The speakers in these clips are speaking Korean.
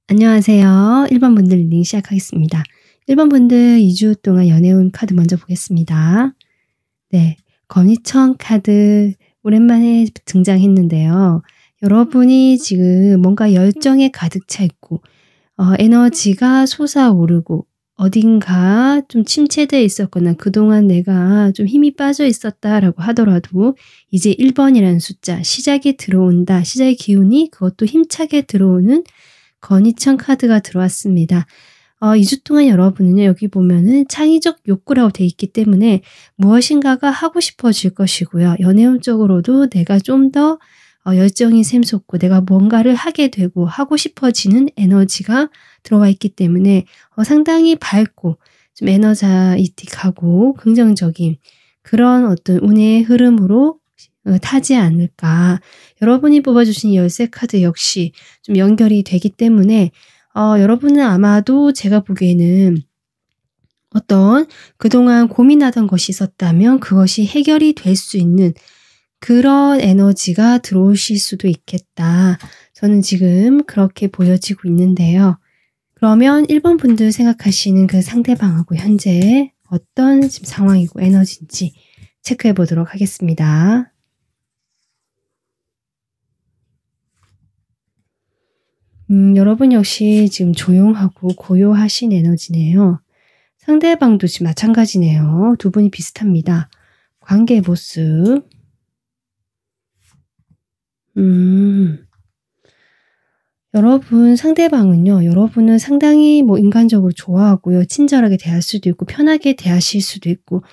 안녕하세요. 1번 분들 리딩 시작하겠습니다. 1번 분들 2주 동안 연애운 카드 먼저 보겠습니다. 네, 건의청 카드 오랜만에 등장했는데요. 여러분이 지금 뭔가 열정에 가득 차 있고 에너지가 솟아오르고 어딘가 좀 침체되어 있었거나 그동안 내가 좀 힘이 빠져 있었다라고 하더라도 이제 1번이라는 숫자, 시작이 들어온다. 시작의 기운이 그것도 힘차게 들어오는 건의청 카드가 들어왔습니다. 2주 동안 여러분은요, 여기 보면은 창의적 욕구라고 돼 있기 때문에 무엇인가가 하고 싶어질 것이고요. 연애운적으로도 내가 좀 더 열정이 샘솟고 내가 뭔가를 하게 되고 하고 싶어지는 에너지가 들어와 있기 때문에 상당히 밝고 좀 에너자이틱하고 긍정적인 그런 어떤 운의 흐름으로 타지 않을까. 여러분이 뽑아주신 열쇠 카드 역시 좀 연결이 되기 때문에 여러분은 아마도 제가 보기에는 어떤 그동안 고민하던 것이 있었다면 그것이 해결이 될 수 있는 그런 에너지가 들어오실 수도 있겠다. 저는 지금 그렇게 보여지고 있는데요. 그러면 1번 분들 생각하시는 그 상대방하고 현재 어떤 지금 상황이고 에너지인지 체크해 보도록 하겠습니다. 여러분 역시 지금 조용하고 고요하신 에너지네요. 상대방도 지금 마찬가지네요. 두 분이 비슷합니다. 관계 모습. 여러분 상대방은요. 여러분을 상당히 인간적으로 좋아하고요. 친절하게 대할 수도 있고 편하게 대하실 수도 있고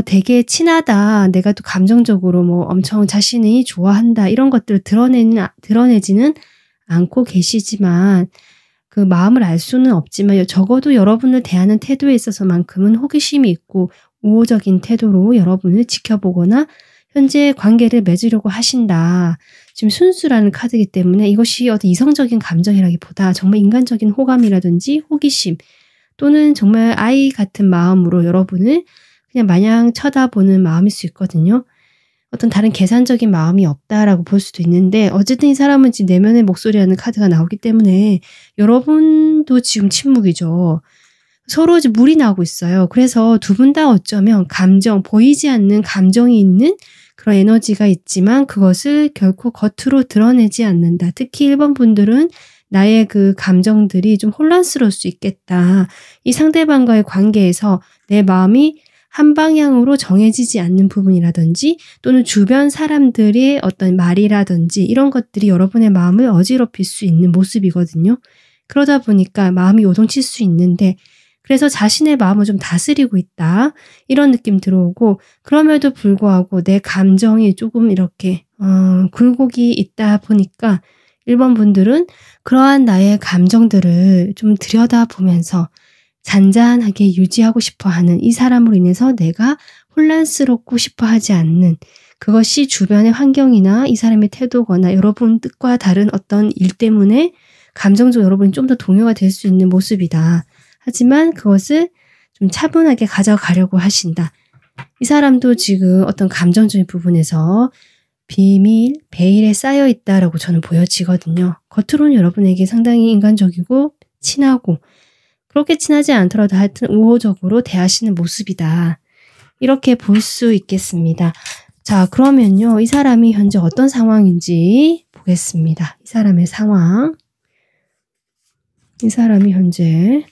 되게 친하다. 내가 또 감정적으로 엄청 자신이 좋아한다. 이런 것들을 드러내지는 않고 계시지만 그 마음을 알 수는 없지만 적어도 여러분을 대하는 태도에 있어서만큼은 호기심이 있고 우호적인 태도로 여러분을 지켜보거나 현재 관계를 맺으려고 하신다. 지금 순수라는 카드이기 때문에 이것이 어떤 이성적인 감정이라기보다 정말 인간적인 호감이라든지 호기심 또는 정말 아이 같은 마음으로 여러분을 그냥 마냥 쳐다보는 마음일 수 있거든요. 어떤 다른 계산적인 마음이 없다라고 볼 수도 있는데 어쨌든 이 사람은 지금 내면의 목소리라는 카드가 나오기 때문에 여러분도 지금 침묵이죠. 서로 지금 물이 나오고 있어요. 그래서 두 분 다 어쩌면 감정, 보이지 않는 감정이 있는 그런 에너지가 있지만 그것을 결코 겉으로 드러내지 않는다. 특히 1번 분들은 나의 그 감정들이 좀 혼란스러울 수 있겠다. 이 상대방과의 관계에서 내 마음이 한 방향으로 정해지지 않는 부분이라든지 또는 주변 사람들의 어떤 말이라든지 이런 것들이 여러분의 마음을 어지럽힐 수 있는 모습이거든요. 그러다 보니까 마음이 요동칠 수 있는데 그래서 자신의 마음을 좀 다스리고 있다. 이런 느낌 들어오고 그럼에도 불구하고 내 감정이 조금 이렇게 굴곡이 있다 보니까 1번 분들은 그러한 나의 감정들을 좀 들여다보면서 잔잔하게 유지하고 싶어하는 이 사람으로 인해서 내가 혼란스럽고 싶어하지 않는 그것이 주변의 환경이나 이 사람의 태도거나 여러분 뜻과 다른 어떤 일 때문에 감정적으로 여러분이 좀 더 동요가 될 수 있는 모습이다. 하지만 그것을 좀 차분하게 가져가려고 하신다. 이 사람도 지금 어떤 감정적인 부분에서 비밀, 베일에 쌓여 있다라고 저는 보여지거든요. 겉으로는 여러분에게 상당히 인간적이고 친하고 그렇게 친하지 않더라도 하여튼 우호적으로 대하시는 모습이다. 이렇게 볼 수 있겠습니다. 자, 그러면요. 이 사람이 현재 어떤 상황인지 보겠습니다. 이 사람의 상황. 이 사람이 현재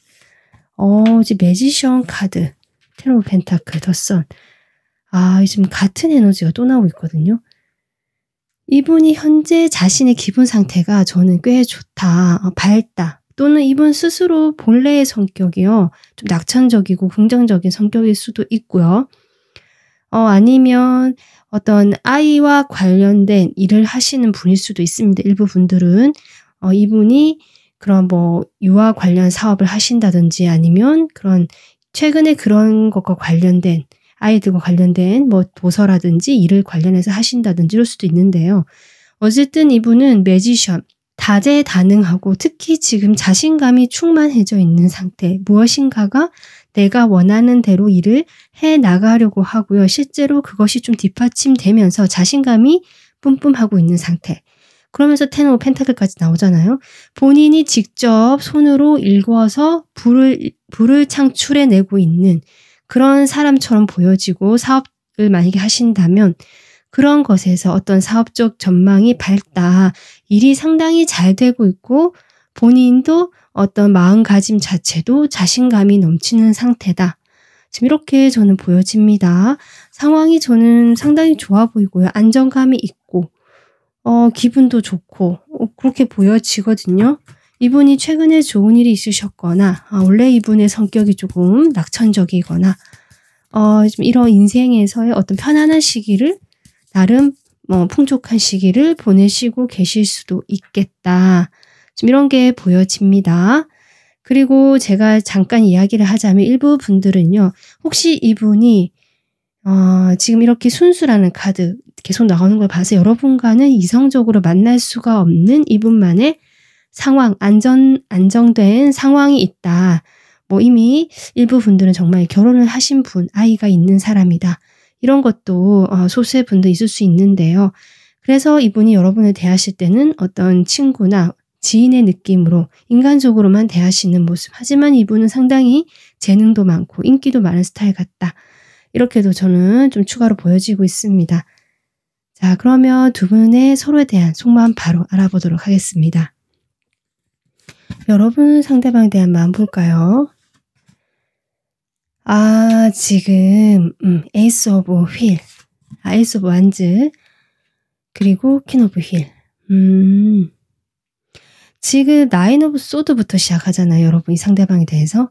지금 매지션 카드, 텐 오브 펜타클, 더 선. 지금 같은 에너지가 또 나오고 있거든요. 이분이 현재 자신의 기분 상태가 저는 꽤 좋다, 밝다. 또는 이분 스스로 본래의 성격이요. 좀 낙천적이고 긍정적인 성격일 수도 있고요. 아니면 어떤 아이와 관련된 일을 하시는 분일 수도 있습니다. 일부 분들은 이분이 그런 유아 관련 사업을 하신다든지 아니면 그런 최근에 그런 것과 관련된 아이들과 관련된 도서라든지 일을 관련해서 하신다든지 이럴 수도 있는데요. 어쨌든 이분은 매지션, 다재다능하고 특히 지금 자신감이 충만해져 있는 상태, 무엇인가가 내가 원하는 대로 일을 해 나가려고 하고요. 실제로 그것이 좀 뒷받침되면서 자신감이 뿜뿜하고 있는 상태. 그러면서 텐 오브 펜타클까지 나오잖아요. 본인이 직접 손으로 일궈서 불을 창출해내고 있는 그런 사람처럼 보여지고 사업을 만약에 하신다면 그런 것에서 어떤 사업적 전망이 밝다. 일이 상당히 잘 되고 있고 본인도 어떤 마음가짐 자체도 자신감이 넘치는 상태다. 지금 이렇게 저는 보여집니다. 상황이 저는 상당히 좋아 보이고요. 안정감이 있고 기분도 좋고 그렇게 보여지거든요. 이분이 최근에 좋은 일이 있으셨거나 원래 이분의 성격이 조금 낙천적이거나 좀 이런 인생에서의 어떤 편안한 시기를 나름 풍족한 시기를 보내시고 계실 수도 있겠다. 좀 이런 게 보여집니다. 그리고 제가 잠깐 이야기를 하자면 일부 분들은요. 혹시 이분이 지금 이렇게 순수라는 카드 계속 나오는 걸 봐서 여러분과는 이성적으로 만날 수가 없는 이분만의 상황, 안정된 상황이 있다. 이미 일부 분들은 정말 결혼을 하신 분, 아이가 있는 사람이다. 이런 것도 소수의 분도 있을 수 있는데요. 그래서 이분이 여러분을 대하실 때는 어떤 친구나 지인의 느낌으로 인간적으로만 대하시는 모습. 하지만 이분은 상당히 재능도 많고 인기도 많은 스타일 같다. 이렇게도 저는 좀 추가로 보여지고 있습니다. 자, 그러면 두 분의 서로에 대한 속마음 바로 알아보도록 하겠습니다. 여러분 상대방에 대한 마음 볼까요? 지금 에이스 오브 휠, 에이스 오브 완즈, 그리고 퀸 오브 휠. 지금 나인 오브 소드부터 시작하잖아요. 여러분 이 상대방에 대해서.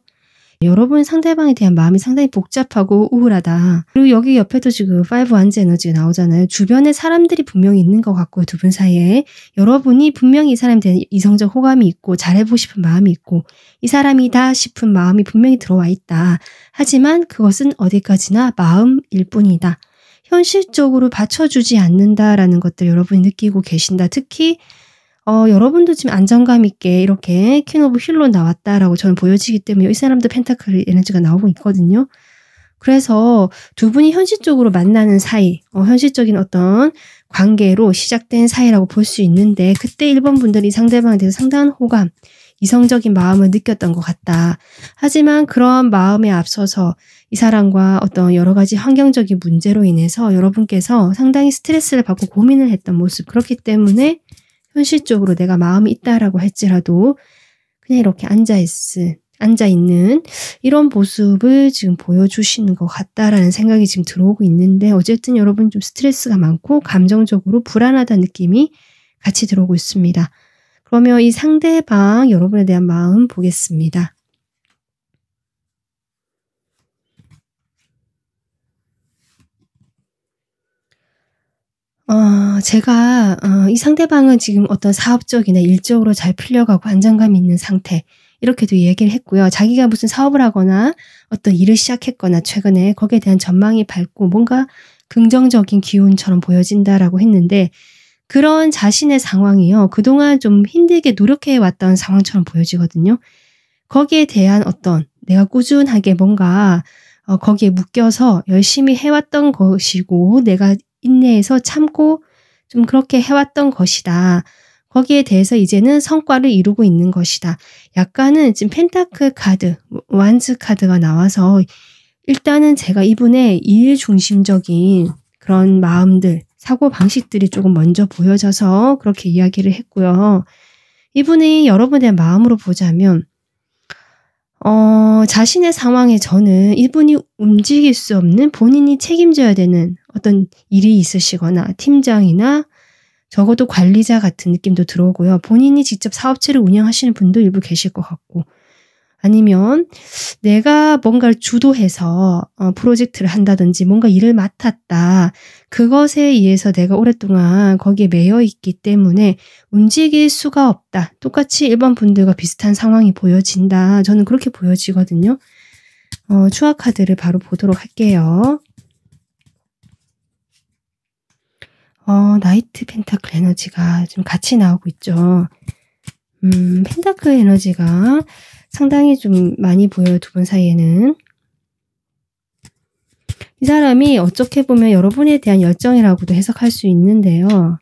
여러분 상대방에 대한 마음이 상당히 복잡하고 우울하다. 그리고 여기 옆에도 지금 5 완즈 에너지가 나오잖아요. 주변에 사람들이 분명히 있는 것 같고요. 두 분 사이에. 여러분이 분명히 이 사람에 대한 이성적 호감이 있고 잘해보고 싶은 마음이 있고 이 사람이다 싶은 마음이 분명히 들어와 있다. 하지만 그것은 어디까지나 마음일 뿐이다. 현실적으로 받쳐주지 않는다라는 것들 여러분이 느끼고 계신다. 특히 여러분도 지금 안정감 있게 이렇게 퀸 오브 휠로 나왔다라고 저는 보여지기 때문에 이 사람도 펜타클 에너지가 나오고 있거든요. 그래서 두 분이 현실적으로 만나는 사이, 현실적인 어떤 관계로 시작된 사이라고 볼 수 있는데 그때 1번 분들이 상대방에 대해서 상당한 호감, 이성적인 마음을 느꼈던 것 같다. 하지만 그런 마음에 앞서서 이 사람과 어떤 여러 가지 환경적인 문제로 인해서 여러분께서 상당히 스트레스를 받고 고민을 했던 모습. 그렇기 때문에 현실적으로 내가 마음이 있다라고 할지라도 그냥 이렇게 앉아있는 이런 모습을 지금 보여주시는 것 같다라는 생각이 지금 들어오고 있는데 어쨌든 여러분 좀 스트레스가 많고 감정적으로 불안하다는 느낌이 같이 들어오고 있습니다. 그러면 이 상대방 여러분에 대한 마음 보겠습니다. 제가 이 상대방은 지금 어떤 사업적이나 일적으로 잘 풀려가고 안정감이 있는 상태 이렇게도 얘기를 했고요. 자기가 무슨 사업을 하거나 어떤 일을 시작했거나 최근에 거기에 대한 전망이 밝고 뭔가 긍정적인 기운처럼 보여진다라고 했는데 그런 자신의 상황이요. 그동안 좀 힘들게 노력해왔던 상황처럼 보여지거든요. 거기에 대한 어떤 내가 꾸준하게 뭔가 거기에 묶여서 열심히 해왔던 것이고 내가 인내해서 참고 좀 그렇게 해왔던 것이다. 거기에 대해서 이제는 성과를 이루고 있는 것이다. 약간은 지금 펜타클 카드, 완즈 카드가 나와서 일단은 제가 이분의 일 중심적인 그런 마음들, 사고 방식들이 조금 먼저 보여져서 그렇게 이야기를 했고요. 이분이 여러분에 대한 마음으로 보자면 자신의 상황에 저는 이분이 움직일 수 없는 본인이 책임져야 되는 어떤 일이 있으시거나 팀장이나 적어도 관리자 같은 느낌도 들어오고요. 본인이 직접 사업체를 운영하시는 분도 일부 계실 것 같고 아니면 내가 뭔가를 주도해서 프로젝트를 한다든지 뭔가 일을 맡았다. 그것에 의해서 내가 오랫동안 거기에 매여 있기 때문에 움직일 수가 없다. 똑같이 1번 분들과 비슷한 상황이 보여진다. 저는 그렇게 보여지거든요. 추억 카드를 바로 보도록 할게요. 나이트 펜타클 에너지가 좀 같이 나오고 있죠. 펜타클 에너지가 상당히 좀 많이 보여요. 두 분 사이에는. 이 사람이 어떻게 보면 여러분에 대한 열정이라고도 해석할 수 있는데요.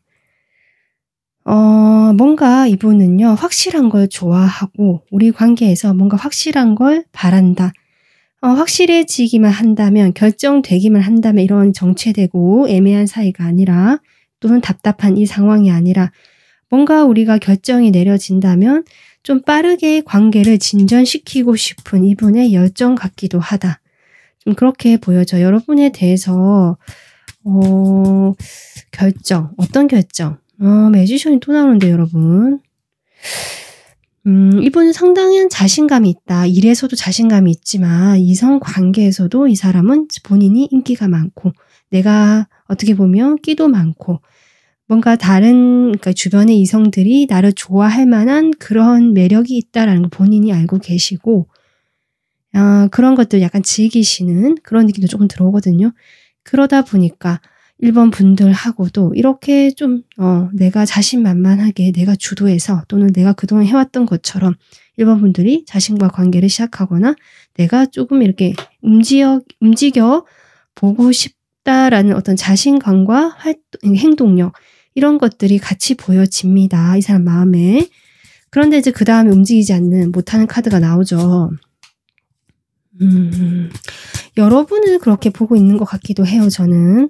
뭔가 이분은요, 확실한 걸 좋아하고, 우리 관계에서 뭔가 확실한 걸 바란다. 확실해지기만 한다면, 결정되기만 한다면 이런 정체되고 애매한 사이가 아니라, 또는 답답한 이 상황이 아니라, 뭔가 우리가 결정이 내려진다면 좀 빠르게 관계를 진전시키고 싶은 이분의 열정 같기도 하다. 좀 그렇게 보여져. 여러분에 대해서 결정, 어떤 결정? 매지션이 또 나오는데 여러분. 이분은 상당한 자신감이 있다. 일에서도 자신감이 있지만 이성 관계에서도 이 사람은 본인이 인기가 많고 내가 어떻게 보면 끼도 많고 뭔가 그러니까 주변의 이성들이 나를 좋아할 만한 그런 매력이 있다라는 걸 본인이 알고 계시고 그런 것들 약간 즐기시는 그런 느낌도 조금 들어오거든요. 그러다 보니까 1번 분들하고도 이렇게 좀 내가 자신만만하게 내가 주도해서 또는 내가 그동안 해왔던 것처럼 1번 분들이 자신과 관계를 시작하거나 내가 조금 이렇게 움직여 보고 싶다라는 어떤 자신감과 행동력 이런 것들이 같이 보여집니다. 이 사람 마음에. 그런데 이제 그 다음에 움직이지 않는 못하는 카드가 나오죠. 여러분을 그렇게 보고 있는 것 같기도 해요. 저는.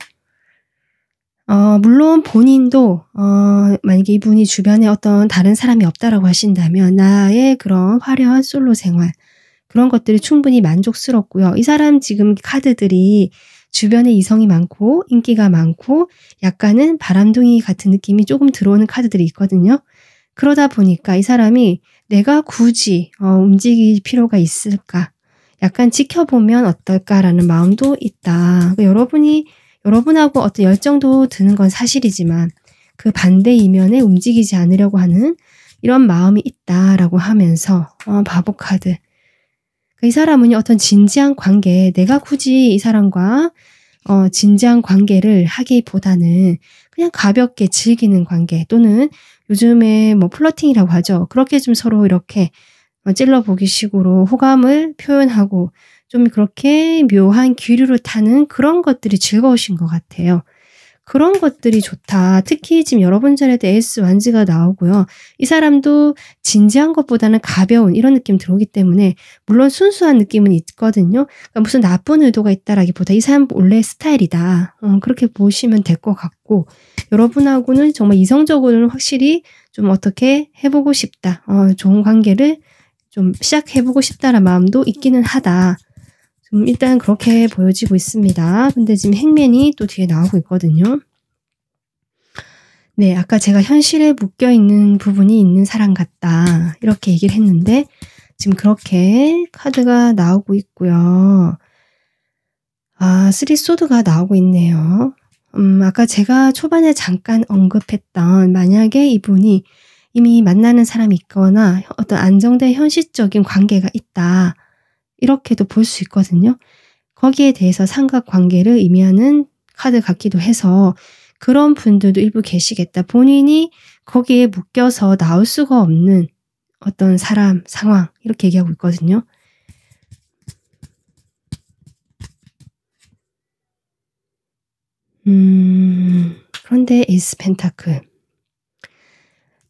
물론 본인도 만약에 이분이 주변에 어떤 다른 사람이 없다라고 하신다면 나의 그런 화려한 솔로 생활 그런 것들이 충분히 만족스럽고요. 이 사람 지금 카드들이 주변에 이성이 많고 인기가 많고 약간은 바람둥이 같은 느낌이 조금 들어오는 카드들이 있거든요. 그러다 보니까 이 사람이 내가 굳이 움직일 필요가 있을까? 약간 지켜보면 어떨까라는 마음도 있다. 그러니까 여러분하고 어떤 열정도 드는 건 사실이지만 그 반대 이면에 움직이지 않으려고 하는 이런 마음이 있다라고 하면서 바보 카드. 이 사람은 어떤 진지한 관계, 내가 굳이 이 사람과 진지한 관계를 하기보다는 그냥 가볍게 즐기는 관계 또는 요즘에 뭐 플러팅이라고 하죠. 그렇게 좀 서로 이렇게 찔러보기 식으로 호감을 표현하고 좀 그렇게 묘한 기류를 타는 그런 것들이 즐거우신 것 같아요. 그런 것들이 좋다. 특히 지금 여러분 자리에도 에이스 완즈가 나오고요. 이 사람도 진지한 것보다는 가벼운 이런 느낌 들어오기 때문에 물론 순수한 느낌은 있거든요. 그러니까 무슨 나쁜 의도가 있다라기보다 이 사람 원래 스타일이다. 그렇게 보시면 될 것 같고 여러분하고는 정말 이성적으로는 확실히 좀 어떻게 해보고 싶다. 좋은 관계를 좀 시작해보고 싶다라는 마음도 있기는 하다. 일단 그렇게 보여지고 있습니다. 근데 지금 행맨이 또 뒤에 나오고 있거든요. 네, 아까 제가 현실에 묶여있는 부분이 있는 사람 같다. 이렇게 얘기를 했는데 지금 그렇게 카드가 나오고 있고요. 쓰리 소드가 나오고 있네요. 아까 제가 초반에 잠깐 언급했던 만약에 이분이 이미 만나는 사람이 있거나 어떤 안정된 현실적인 관계가 있다. 이렇게도 볼 수 있거든요. 거기에 대해서 삼각관계를 의미하는 카드 같기도 해서 그런 분들도 일부 계시겠다. 본인이 거기에 묶여서 나올 수가 없는 어떤 사람, 상황 이렇게 얘기하고 있거든요. 그런데 에이스 펜타클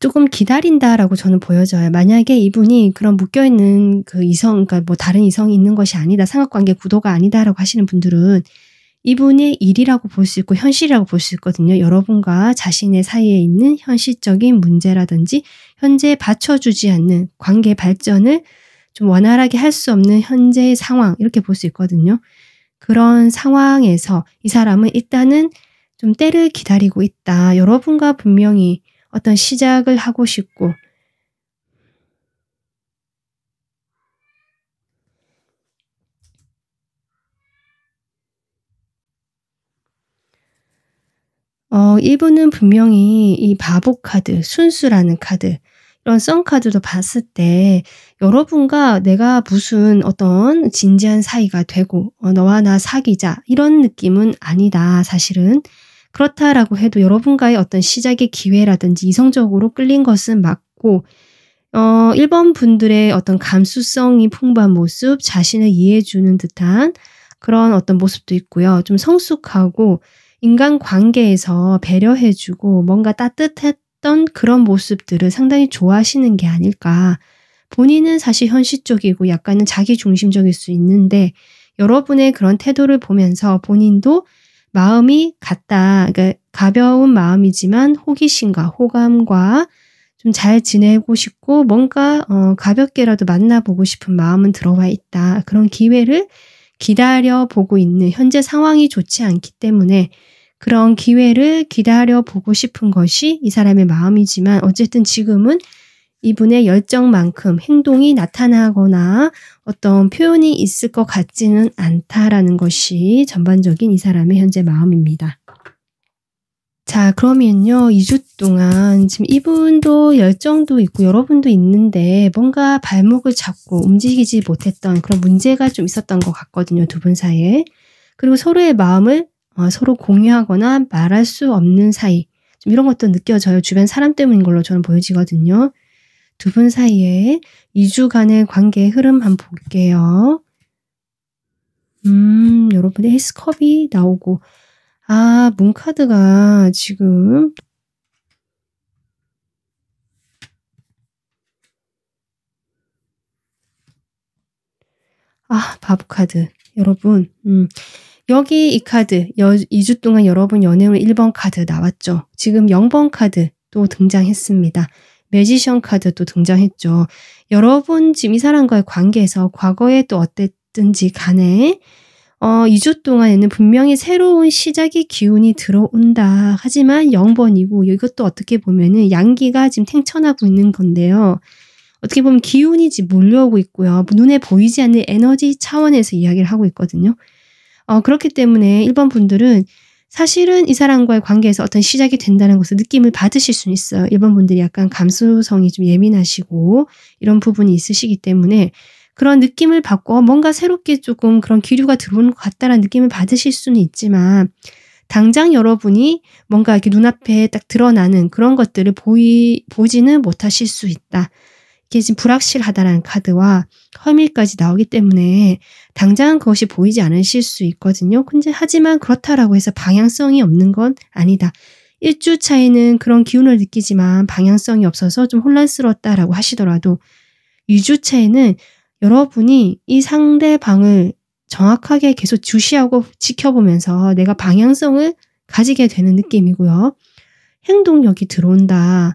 조금 기다린다라고 저는 보여져요. 만약에 이분이 그런 묶여있는 그 이성, 그러니까 뭐 다른 이성이 있는 것이 아니다, 삼각관계 구도가 아니다라고 하시는 분들은 이분의 일이라고 볼 수 있고 현실이라고 볼 수 있거든요. 여러분과 자신의 사이에 있는 현실적인 문제라든지 현재 받쳐주지 않는 관계 발전을 좀 원활하게 할 수 없는 현재의 상황 이렇게 볼 수 있거든요. 그런 상황에서 이 사람은 일단은 좀 때를 기다리고 있다. 여러분과 분명히 어떤 시작을 하고 싶고 이분은 분명히 이 바보 카드, 순수라는 카드 이런 썬 카드도 봤을 때 여러분과 내가 무슨 어떤 진지한 사이가 되고 너와 나 사귀자 이런 느낌은 아니다 사실은. 그렇다라고 해도 여러분과의 어떤 시작의 기회라든지 이성적으로 끌린 것은 맞고 1번 분들의 어떤 감수성이 풍부한 모습, 자신을 이해해주는 듯한 그런 어떤 모습도 있고요. 좀 성숙하고 인간관계에서 배려해주고 뭔가 했던 그런 모습들을 상당히 좋아하시는 게 아닐까. 본인은 사실 현실적이고 약간은 자기중심적일 수 있는데 여러분의 그런 태도를 보면서 본인도 마음이 같다. 그러니까 가벼운 마음이지만 호기심과 호감과 좀 잘 지내고 싶고 뭔가 가볍게라도 만나보고 싶은 마음은 들어와 있다. 그런 기회를 기다려보고 있는 현재 상황이 좋지 않기 때문에 그런 기회를 기다려보고 싶은 것이 이 사람의 마음이지만 어쨌든 지금은 이분의 열정만큼 행동이 나타나거나 어떤 표현이 있을 것 같지는 않다라는 것이 전반적인 이 사람의 현재 마음입니다. 자, 그러면요. 2주 동안 지금 이분도 열정도 있고 여러분도 있는데 뭔가 발목을 잡고 움직이지 못했던 그런 문제가 좀 있었던 것 같거든요. 두 분 사이에. 그리고 서로의 마음을 서로 공유하거나 말할 수 없는 사이. 좀 이런 것도 느껴져요. 주변 사람 때문인 걸로 저는 보여지거든요. 두 분 사이에 2주간의 관계의 흐름 한번 볼게요. 여러분의 에이스컵이 나오고 문카드가 지금 바보카드. 여러분 여기 이 카드 2주 동안 여러분 연애운 1번 카드 나왔죠. 지금 0번 카드 또 등장했습니다. 매지션 카드도 등장했죠. 여러분 지금 이 사람과의 관계에서 과거에 또 어땠든지 간에 2주 동안에는 분명히 새로운 시작의 기운이 들어온다. 하지만 0번이고 이것도 어떻게 보면은 양기가 지금 탱천하고 있는 건데요. 어떻게 보면 기운이 지금 몰려오고 있고요. 눈에 보이지 않는 에너지 차원에서 이야기를 하고 있거든요. 그렇기 때문에 1번 분들은 사실은 이 사람과의 관계에서 어떤 시작이 된다는 것을 느낌을 받으실 수는 있어요. 1번 분들이 약간 감수성이 좀 예민하시고 이런 부분이 있으시기 때문에 그런 느낌을 받고 뭔가 새롭게 조금 그런 기류가 들어오는 것 같다라는 느낌을 받으실 수는 있지만 당장 여러분이 뭔가 이렇게 눈앞에 딱 드러나는 그런 것들을 보지는 못하실 수 있다. 이게 지금 불확실하다라는 카드와 허밀까지 나오기 때문에 당장 그것이 보이지 않으실 수 있거든요. 근데 하지만 그렇다라고 해서 방향성이 없는 건 아니다. 1주 차이는 그런 기운을 느끼지만 방향성이 없어서 좀 혼란스럽다라고 하시더라도 2주 차이는 여러분이 이 상대방을 정확하게 계속 주시하고 지켜보면서 내가 방향성을 가지게 되는 느낌이고요. 행동력이 들어온다.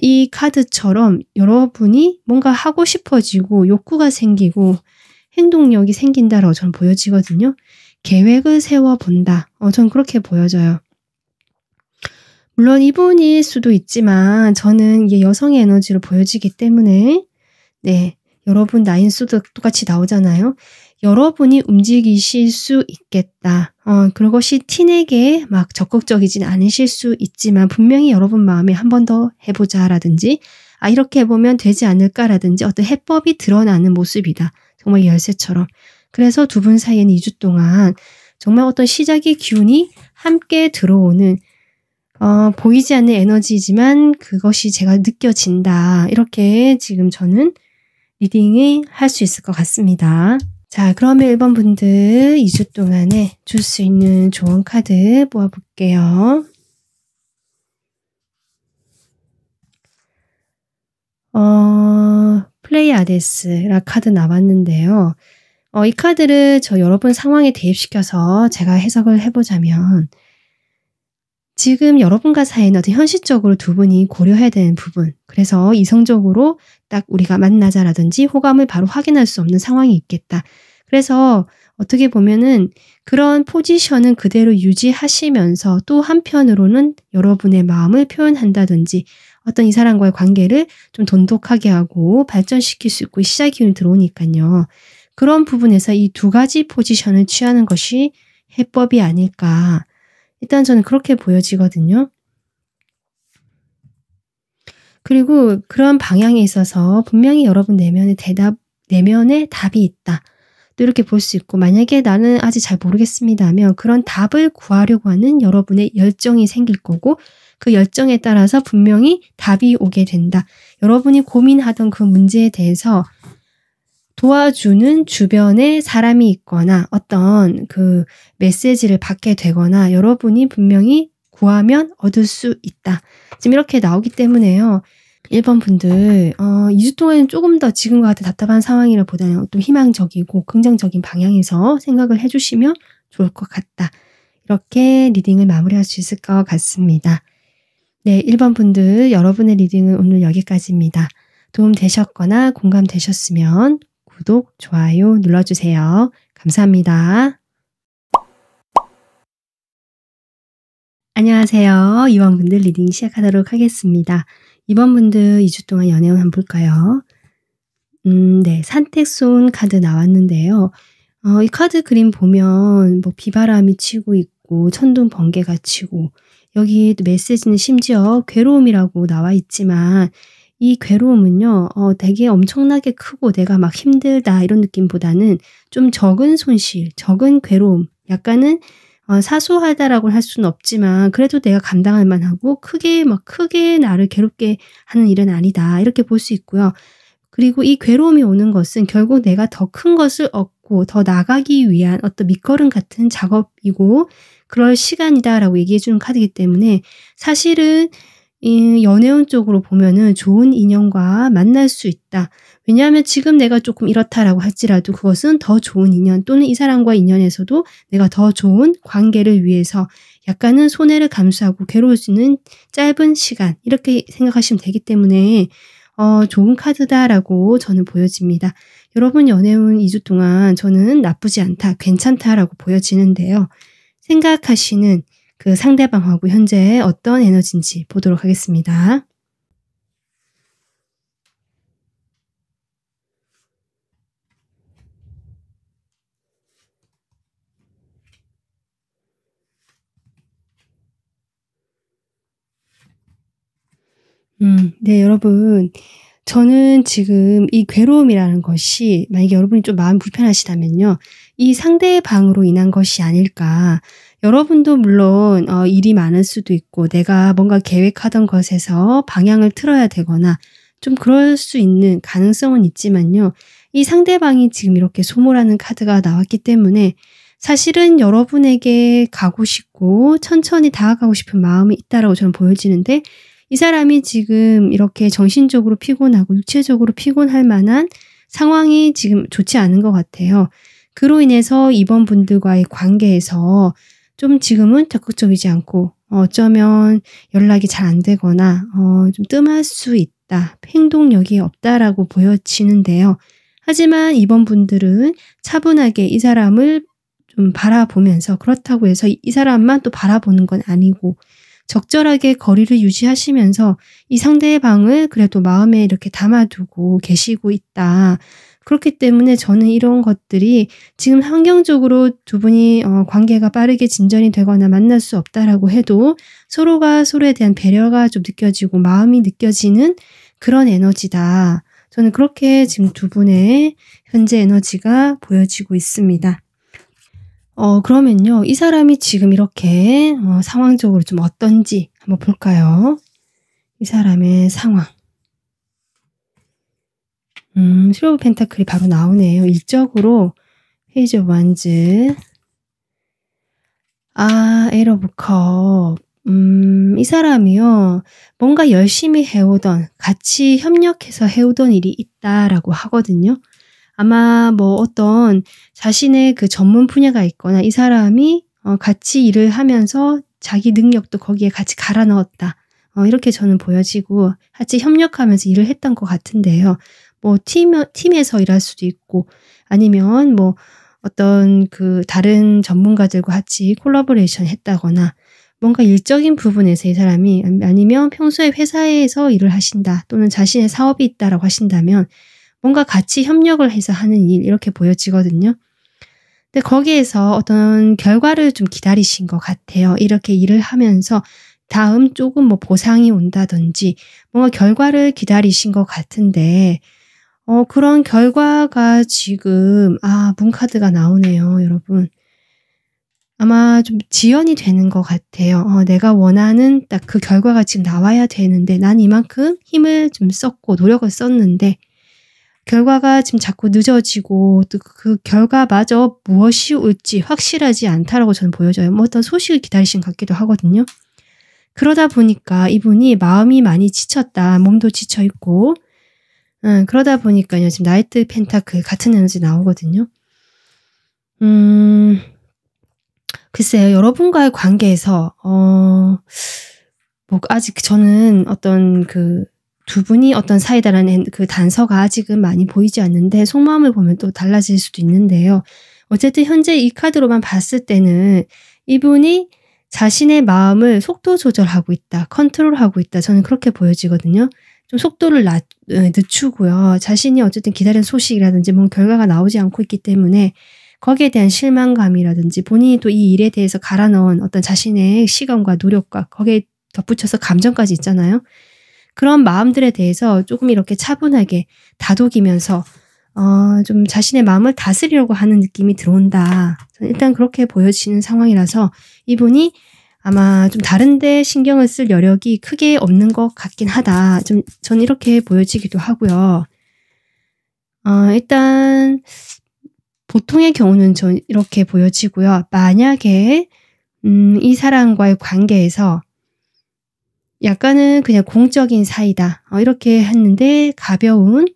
이 카드처럼 여러분이 뭔가 하고 싶어지고 욕구가 생기고 행동력이 생긴다라고 저는 보여지거든요. 계획을 세워본다. 저는 그렇게 보여져요. 물론 이분일 수도 있지만 저는 이게 여성의 에너지로 보여지기 때문에 네, 여러분 나인 수도 똑같이 나오잖아요. 여러분이 움직이실 수 있겠다. 그것이 티내게 막 적극적이진 않으실 수 있지만 분명히 여러분 마음에 한 번 더 해보자라든지 이렇게 해보면 되지 않을까라든지 어떤 해법이 드러나는 모습이다. 정말 열쇠처럼. 그래서 두 분 사이에는 2주 동안 정말 어떤 시작의 기운이 함께 들어오는 보이지 않는 에너지지만 그것이 제가 느껴진다. 이렇게 지금 저는 리딩을 할 수 있을 것 같습니다. 자, 그러면 1번 분들 2주 동안에 줄 수 있는 조언 카드 모아볼게요. 플레이아데스라 카드 나왔는데요. 이 카드를 여러분 상황에 대입시켜서 제가 해석을 해보자면 지금 여러분과 사이는 어떤 현실적으로 두 분이 고려해야 되는 부분, 그래서 이성적으로 딱 우리가 만나자라든지 호감을 바로 확인할 수 없는 상황이 있겠다. 그래서 어떻게 보면은 그런 포지션은 그대로 유지하시면서 또 한편으로는 여러분의 마음을 표현한다든지 어떤 이 사람과의 관계를 좀 돈독하게 하고 발전시킬 수 있고 시작 기운이 들어오니까요. 그런 부분에서 이 두 가지 포지션을 취하는 것이 해법이 아닐까. 일단 저는 그렇게 보여지거든요. 그리고 그런 방향에 있어서 분명히 여러분 내면에 답이 있다. 또 이렇게 볼 수 있고 만약에 나는 아직 잘 모르겠습니다 하면 그런 답을 구하려고 하는 여러분의 열정이 생길 거고 그 열정에 따라서 분명히 답이 오게 된다. 여러분이 고민하던 그 문제에 대해서 도와주는 주변에 사람이 있거나 어떤 그 메시지를 받게 되거나 여러분이 분명히 구하면 얻을 수 있다. 지금 이렇게 나오기 때문에요. 1번 분들 2주 동안은 조금 더 지금과 같은 답답한 상황이라보다는 좀 희망적이고 긍정적인 방향에서 생각을 해주시면 좋을 것 같다. 이렇게 리딩을 마무리할 수 있을 것 같습니다. 네, 1번 분들 여러분의 리딩은 오늘 여기까지입니다. 도움 되셨거나 공감되셨으면 구독, 좋아요 눌러주세요. 감사합니다. 안녕하세요. 2번 분들 리딩 시작하도록 하겠습니다. 2번 분들 2주 동안 연애운 한번 볼까요? 네, 산택손 카드 나왔는데요. 이 카드 그림 보면 뭐 비바람이 치고 있고 천둥 번개가 치고 여기 메시지는 심지어 괴로움이라고 나와 있지만 이 괴로움은요, 되게 엄청나게 크고 내가 막 힘들다 이런 느낌보다는 좀 적은 손실, 적은 괴로움, 약간은 사소하다라고 할 수는 없지만 그래도 내가 감당할 만하고 크게 나를 괴롭게 하는 일은 아니다. 이렇게 볼 수 있고요. 그리고 이 괴로움이 오는 것은 결국 내가 더 큰 것을 얻고 더 나가기 위한 어떤 밑거름 같은 작업이고 그럴 시간이다라고 얘기해 주는 카드이기 때문에 사실은 이 연애운 쪽으로 보면은 좋은 인연과 만날 수 있다. 왜냐하면 지금 내가 조금 이렇다라고 할지라도 그것은 더 좋은 인연 또는 이 사람과 인연에서도 내가 더 좋은 관계를 위해서 약간은 손해를 감수하고 괴로울 수 있는 짧은 시간 이렇게 생각하시면 되기 때문에 좋은 카드다라고 저는 보여집니다. 여러분 연애운 2주 동안 저는 나쁘지 않다, 괜찮다라고 보여지는데요. 생각하시는 그 상대방하고 현재 어떤 에너지인지 보도록 하겠습니다. 네, 여러분. 저는 지금 이 괴로움이라는 것이 만약에 여러분이 좀 마음이 불편하시다면요. 이 상대방으로 인한 것이 아닐까. 여러분도 물론 일이 많을 수도 있고 내가 뭔가 계획하던 것에서 방향을 틀어야 되거나 좀 그럴 수 있는 가능성은 있지만요. 이 상대방이 지금 이렇게 소모라는 카드가 나왔기 때문에 사실은 여러분에게 가고 싶고 천천히 다가가고 싶은 마음이 있다라고 저는 보여지는데 이 사람이 지금 이렇게 정신적으로 피곤하고 육체적으로 피곤할 만한 상황이 지금 좋지 않은 것 같아요. 그로 인해서 이번 분들과의 관계에서 좀 지금은 적극적이지 않고 어쩌면 연락이 잘 안 되거나 좀 뜸할 수 있다. 행동력이 없다라고 보여지는데요. 하지만 이번 분들은 차분하게 이 사람을 좀 바라보면서 그렇다고 해서 이 사람만 또 바라보는 건 아니고 적절하게 거리를 유지하시면서 이 상대방을 그래도 마음에 이렇게 담아두고 계시고 있다. 그렇기 때문에 저는 이런 것들이 지금 환경적으로 두 분이 관계가 빠르게 진전이 되거나 만날 수 없다라고 해도 서로가 서로에 대한 배려가 좀 느껴지고 마음이 느껴지는 그런 에너지다. 저는 그렇게 지금 두 분의 현재 에너지가 보여지고 있습니다. 그러면요. 이 사람이 지금 이렇게 상황적으로 좀 어떤지 한번 볼까요? 이 사람의 상황. 스리 오브 펜타클이 바로 나오네요. 일적으로 페이지 오브 완즈. 에이트 오브 컵. 이 사람이요. 뭔가 열심히 해오던, 같이 협력해서 해오던 일이 있다라고 하거든요. 아마 뭐 어떤 자신의 그 전문 분야가 있거나 이 사람이 같이 일을 하면서 자기 능력도 거기에 같이 갈아 넣었다. 이렇게 저는 보여지고 같이 협력하면서 일을 했던 것 같은데요. 뭐 팀에서 일할 수도 있고 아니면 뭐 어떤 그 다른 전문가들과 같이 콜라보레이션 했다거나 뭔가 일적인 부분에서 이 사람이 아니면 평소에 회사에서 일을 하신다 또는 자신의 사업이 있다라고 하신다면 뭔가 같이 협력을 해서 하는 일 이렇게 보여지거든요. 근데 거기에서 어떤 결과를 좀 기다리신 것 같아요. 이렇게 일을 하면서 다음 조금 뭐 보상이 온다든지 뭔가 결과를 기다리신 것 같은데 그런 결과가 지금 문카드가 나오네요. 여러분. 아마 좀 지연이 되는 것 같아요. 내가 원하는 딱 그 결과가 지금 나와야 되는데 난 이만큼 힘을 좀 썼고 노력을 썼는데 결과가 지금 자꾸 늦어지고 또 그 결과마저 무엇이 올지 확실하지 않다라고 저는 보여져요. 뭐 어떤 소식을 기다리신 것 같기도 하거든요. 그러다 보니까 이분이 마음이 많이 지쳤다. 몸도 지쳐 있고. 그러다 보니까요. 지금 나이트 펜타클 같은 에너지 나오거든요. 글쎄요. 여러분과의 관계에서 뭐 아직 저는 어떤 두 분이 어떤 사이다라는 그 단서가 아직은 많이 보이지 않는데 속마음을 보면 또 달라질 수도 있는데요. 어쨌든 현재 이 카드로만 봤을 때는 이분이 자신의 마음을 속도 조절하고 있다. 컨트롤하고 있다. 저는 그렇게 보여지거든요. 좀 속도를 늦추고요. 자신이 어쨌든 기다린 소식이라든지 뭔 결과가 나오지 않고 있기 때문에 거기에 대한 실망감이라든지 본인이 또 이 일에 대해서 갈아 넣은 어떤 자신의 시간과 노력과 거기에 덧붙여서 감정까지 있잖아요. 그런 마음들에 대해서 조금 이렇게 차분하게 다독이면서 좀 자신의 마음을 다스리려고 하는 느낌이 들어온다. 일단 그렇게 보여지는 상황이라서 이분이 아마 좀 다른 데 신경을 쓸 여력이 크게 없는 것 같긴 하다. 전 이렇게 보여지기도 하고요. 일단 보통의 경우는 전 이렇게 보여지고요. 만약에 이 사람과의 관계에서 약간은 그냥 공적인 사이다. 이렇게 했는데 가벼운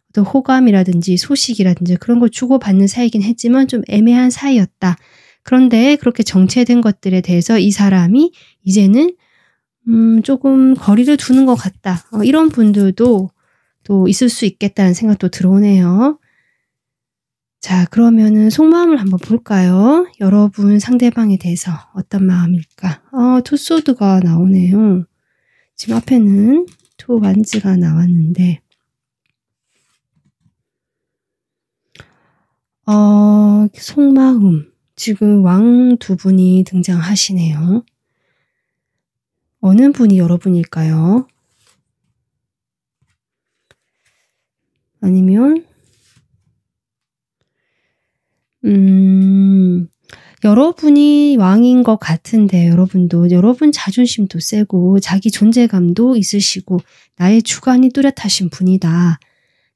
어떤 호감이라든지 소식이라든지 그런 걸 주고받는 사이긴 했지만 좀 애매한 사이였다. 그런데 그렇게 정체된 것들에 대해서 이 사람이 이제는 조금 거리를 두는 것 같다. 이런 분들도 또 있을 수 있겠다는 생각도 들어오네요. 자, 그러면은 속마음을 한번 볼까요? 여러분 상대방에 대해서 어떤 마음일까? 투 소드가 나오네요. 지금 앞에는 투 완즈가 나왔는데 속마음. 지금 왕 두 분이 등장하시네요. 어느 분이 여러분일까요? 아니면 여러분이 왕인 것 같은데 여러분 자존심도 세고 자기 존재감도 있으시고 나의 주관이 뚜렷하신 분이다.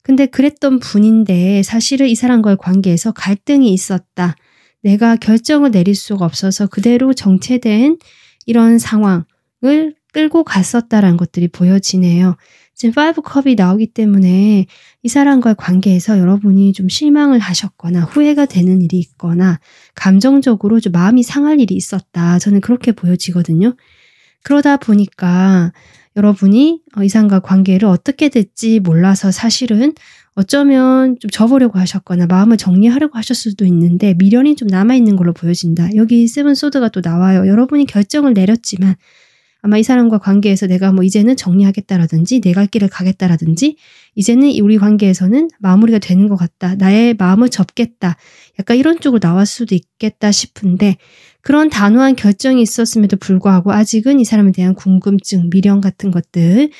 근데 그랬던 분인데 사실은 이 사람과의 관계에서 갈등이 있었다. 내가 결정을 내릴 수가 없어서 그대로 정체된 이런 상황을 끌고 갔었다라는 것들이 보여지네요. 지금 5컵이 나오기 때문에 이 사람과의 관계에서 여러분이 좀 실망을 하셨거나 후회가 되는 일이 있거나 감정적으로 좀 마음이 상할 일이 있었다. 저는 그렇게 보여지거든요. 그러다 보니까 여러분이 이 사람과 관계를 어떻게 될지 몰라서 사실은 어쩌면 좀 접으려고 하셨거나 마음을 정리하려고 하셨을 수도 있는데 미련이 좀 남아있는 걸로 보여진다. 여기 세븐 소드가 또 나와요. 여러분이 결정을 내렸지만 아마 이 사람과 관계에서 내가 뭐 이제는 정리하겠다라든지 내 갈 길을 가겠다라든지 이제는 우리 관계에서는 마무리가 되는 것 같다. 나의 마음을 접겠다. 약간 이런 쪽으로 나왔을 수도 있겠다 싶은데 그런 단호한 결정이 있었음에도 불구하고 아직은 이 사람에 대한 궁금증, 미련 같은 것들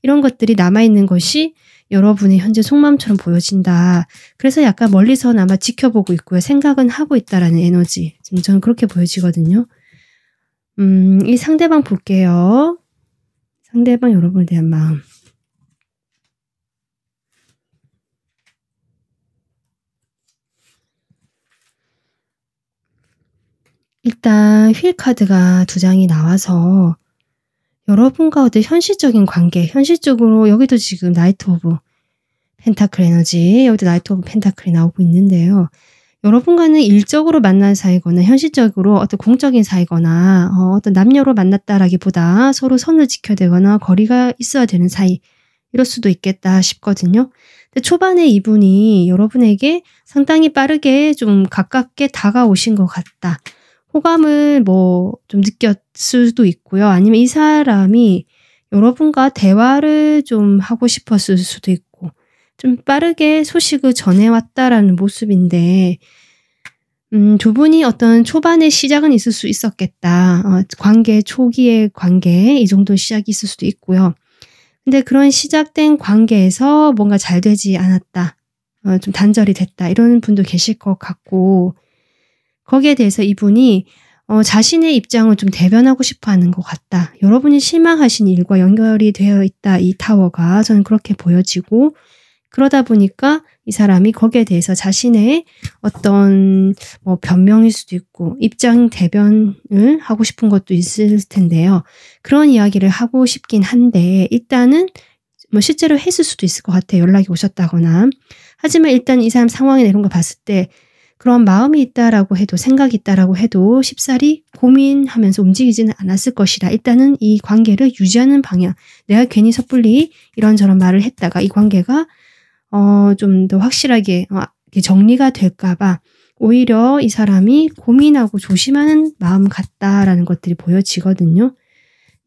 이런 것들이 남아있는 것이 여러분의 현재 속마음처럼 보여진다. 그래서 약간 멀리서는 아마 지켜보고 있고요. 생각은 하고 있다라는 에너지. 지금 저는 그렇게 보여지거든요. 이 상대방 볼게요. 상대방 여러분에 대한 마음. 일단 휠 카드가 두 장이 나와서 여러분과 어떤 현실적인 관계, 현실적으로 여기도 지금 나이트 오브 펜타클 에너지, 여기도 나이트 오브 펜타클이 나오고 있는데요. 여러분과는 일적으로 만난 사이거나 현실적으로 어떤 공적인 사이거나 어떤 남녀로 만났다라기보다 서로 선을 지켜야 되거나 거리가 있어야 되는 사이 이럴 수도 있겠다 싶거든요. 근데 초반에 이분이 여러분에게 상당히 빠르게 좀 가깝게 다가오신 것 같다. 호감을 뭐 좀 느꼈을 수도 있고요. 아니면 이 사람이 여러분과 대화를 좀 하고 싶었을 수도 있고 좀 빠르게 소식을 전해왔다라는 모습인데 두 분이 어떤 초반의 시작은 있을 수 있었겠다. 관계 초기의 관계 이 정도 시작이 있을 수도 있고요. 근데 그런 시작된 관계에서 뭔가 잘 되지 않았다. 좀 단절이 됐다. 이런 분도 계실 것 같고 거기에 대해서 이분이 자신의 입장을 좀 대변하고 싶어하는 것 같다. 여러분이 실망하신 일과 연결이 되어 있다. 이 타워가 저는 그렇게 보여지고 그러다 보니까 이 사람이 거기에 대해서 자신의 어떤 뭐 변명일 수도 있고 입장 대변을 하고 싶은 것도 있을 텐데요. 그런 이야기를 하고 싶긴 한데 일단은 뭐 실제로 했을 수도 있을 것 같아요. 연락이 오셨다거나. 하지만 일단 이 사람 상황이나 이런 거 봤을 때 그런 마음이 있다라고 해도 생각이 있다라고 해도 쉽사리 고민하면서 움직이지는 않았을 것이라 일단은 이 관계를 유지하는 방향 내가 괜히 섣불리 이런저런 말을 했다가 이 관계가 좀 더 확실하게 정리가 될까 봐 오히려 이 사람이 고민하고 조심하는 마음 같다라는 것들이 보여지거든요.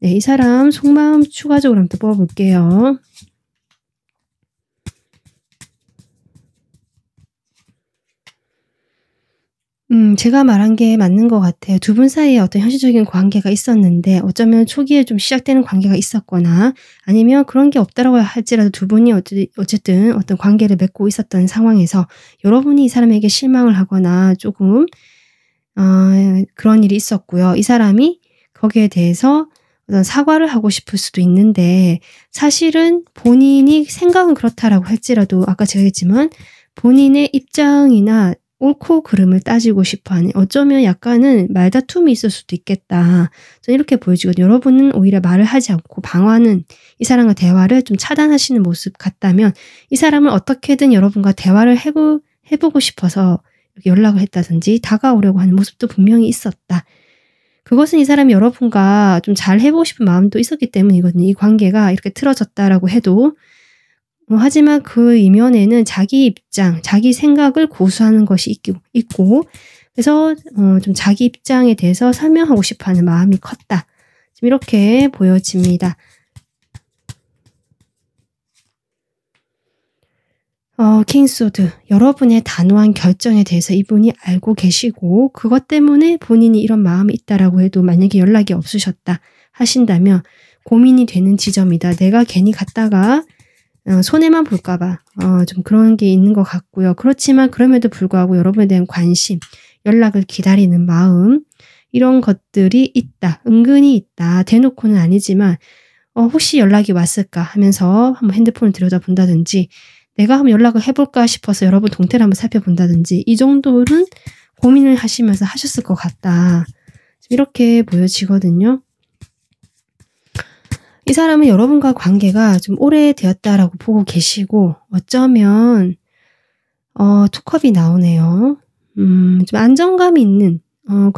네, 이 사람 속마음 추가적으로 한번 뽑아볼게요. 제가 말한 게 맞는 것 같아요. 두 분 사이에 어떤 현실적인 관계가 있었는데 어쩌면 초기에 좀 시작되는 관계가 있었거나 아니면 그런 게 없다라고 할지라도 두 분이 어쨌든 어떤 관계를 맺고 있었던 상황에서 여러분이 이 사람에게 실망을 하거나 조금 그런 일이 있었고요. 이 사람이 거기에 대해서 어떤 사과를 하고 싶을 수도 있는데 사실은 본인이 생각은 그렇다라고 할지라도 아까 제가 했지만 본인의 입장이나 옳고 그름을 따지고 싶어하는 어쩌면 약간은 말다툼이 있을 수도 있겠다. 저는 이렇게 보여지거든요. 여러분은 오히려 말을 하지 않고 방어하는 이 사람과 대화를 좀 차단하시는 모습 같다면 이 사람은 어떻게든 여러분과 대화를 해보고 싶어서 이렇게 연락을 했다든지 다가오려고 하는 모습도 분명히 있었다. 그것은 이 사람이 여러분과 좀 잘 해보고 싶은 마음도 있었기 때문이거든요. 이 관계가 이렇게 틀어졌다라고 해도 하지만 그 이면에는 자기 입장, 자기 생각을 고수하는 것이 있고 그래서 좀 자기 입장에 대해서 설명하고 싶어하는 마음이 컸다. 지금 이렇게 보여집니다. 킹소드. 여러분의 단호한 결정에 대해서 이분이 알고 계시고 그것 때문에 본인이 이런 마음이 있다라고 해도 만약에 연락이 없으셨다 하신다면 고민이 되는 지점이다. 내가 괜히 갔다가 손해만 볼까 봐 좀 그런 게 있는 것 같고요. 그렇지만 그럼에도 불구하고 여러분에 대한 관심, 연락을 기다리는 마음 이런 것들이 있다. 은근히 있다. 대놓고는 아니지만 혹시 연락이 왔을까 하면서 한번 핸드폰을 들여다본다든지 내가 한번 연락을 해볼까 싶어서 여러분 동태를 한번 살펴본다든지 이 정도는 고민을 하시면서 하셨을 것 같다. 이렇게 보여지거든요. 이 사람은 여러분과 관계가 좀 오래되었다라고 보고 계시고 어쩌면 투컵이 나오네요. 좀 안정감이 있는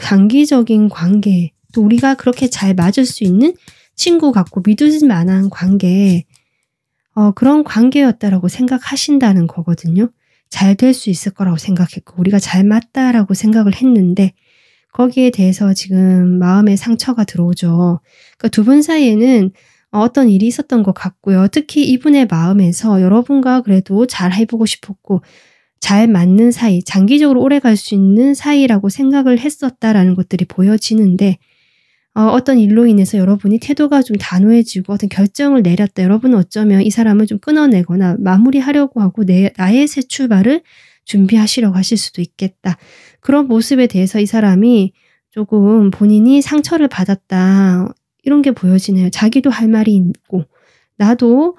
장기적인 관계 또 우리가 그렇게 잘 맞을 수 있는 친구 같고 믿을 만한 관계 그런 관계였다라고 생각하신다는 거거든요. 잘 될 수 있을 거라고 생각했고 우리가 잘 맞다라고 생각을 했는데 거기에 대해서 지금 마음에 상처가 들어오죠. 그러니까 두 분 사이에는 어떤 일이 있었던 것 같고요. 특히 이분의 마음에서 여러분과 그래도 잘 해보고 싶었고 잘 맞는 사이, 장기적으로 오래 갈 수 있는 사이라고 생각을 했었다라는 것들이 보여지는데 어떤 일로 인해서 여러분이 태도가 좀 단호해지고 어떤 결정을 내렸다. 여러분은 어쩌면 이 사람을 좀 끊어내거나 마무리하려고 하고 나의 새 출발을 준비하시려고 하실 수도 있겠다. 그런 모습에 대해서 이 사람이 조금 본인이 상처를 받았다. 이런 게 보여지네요. 자기도 할 말이 있고 나도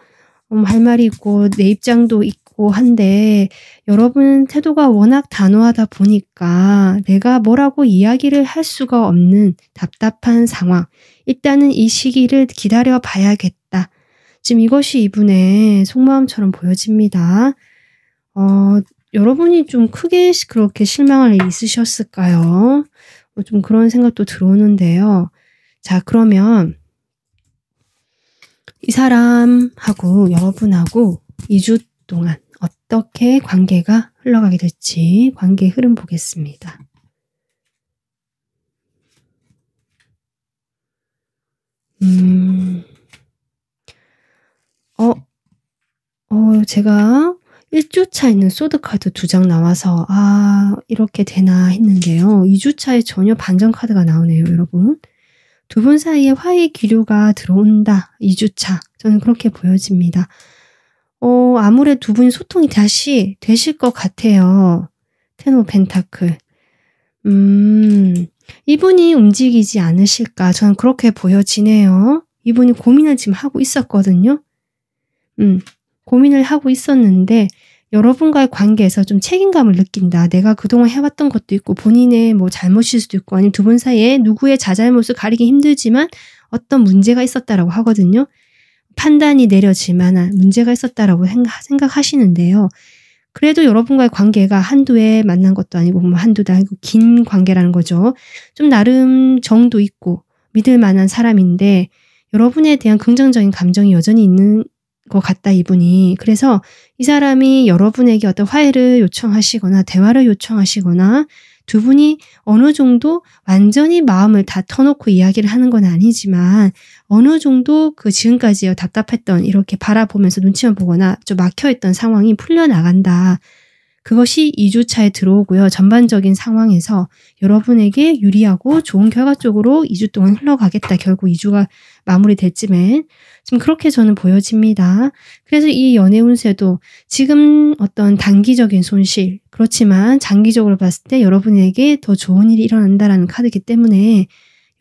할 말이 있고 내 입장도 있고 한데 여러분 태도가 워낙 단호하다 보니까 내가 뭐라고 이야기를 할 수가 없는 답답한 상황. 일단은 이 시기를 기다려 봐야겠다. 지금 이것이 이분의 속마음처럼 보여집니다. 여러분이 좀 크게 그렇게 실망할 일이 있으셨을까요? 좀 그런 생각도 들어오는데요. 자, 그러면 이 사람하고 여러분하고 2주 동안 어떻게 관계가 흘러가게 될지 관계 흐름 보겠습니다. 제가 1주차 있는 소드카드 2장 나와서 이렇게 되나 했는데요. 2주차에 전혀 반전 카드가 나오네요, 여러분. 두 분 사이에 화해 기류가 들어온다. 2주차. 저는 그렇게 보여집니다. 아무래도 두 분이 소통이 다시 되실 것 같아요. 텐 오브 펜타클. 이분이 움직이지 않으실까. 저는 그렇게 보여지네요. 이분이 고민을 지금 하고 있었거든요. 고민을 하고 있었는데 여러분과의 관계에서 좀 책임감을 느낀다. 내가 그동안 해왔던 것도 있고 본인의 뭐 잘못일 수도 있고 아니면 두 분 사이에 누구의 자잘못을 가리기 힘들지만 어떤 문제가 있었다라고 하거든요. 판단이 내려질 만한 문제가 있었다라고 생각하시는데요. 그래도 여러분과의 관계가 한두 해 만난 것도 아니고 뭐 한두 달 아니고 긴 관계라는 거죠. 좀 나름 정도 있고 믿을 만한 사람인데 여러분에 대한 긍정적인 감정이 여전히 있는 것 같다, 이분이. 그래서 이 사람이 여러분에게 어떤 화해를 요청하시거나 대화를 요청하시거나 두 분이 어느 정도 완전히 마음을 다 터놓고 이야기를 하는 건 아니지만 어느 정도 그 지금까지 답답했던 이렇게 바라보면서 눈치만 보거나 좀 막혀있던 상황이 풀려나간다. 그것이 2주차에 들어오고요. 전반적인 상황에서 여러분에게 유리하고 좋은 결과 쪽으로 2주 동안 흘러가겠다. 결국 2주가 마무리될 쯤엔. 지금 그렇게 저는 보여집니다. 그래서 이 연애 운세도 지금 어떤 단기적인 손실, 그렇지만 장기적으로 봤을 때 여러분에게 더 좋은 일이 일어난다라는 카드이기 때문에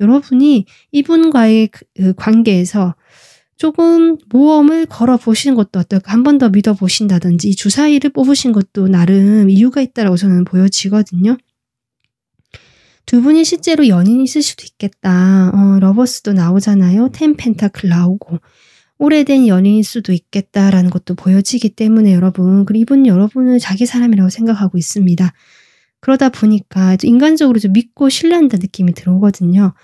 여러분이 이분과의 그 관계에서 조금 모험을 걸어보시는 것도 어떨까? 한 번 더 믿어보신다든지 이 주사위를 뽑으신 것도 나름 이유가 있다고 저는 보여지거든요. 두 분이 실제로 연인이 있을 수도 있겠다. 러버스도 나오잖아요. 10 펜타클 나오고. 오래된 연인일 수도 있겠다라는 것도 보여지기 때문에 여러분, 그리고 이분 여러분을 자기 사람이라고 생각하고 있습니다. 그러다 보니까 인간적으로 좀 믿고 신뢰한다는 느낌이 들어오거든요.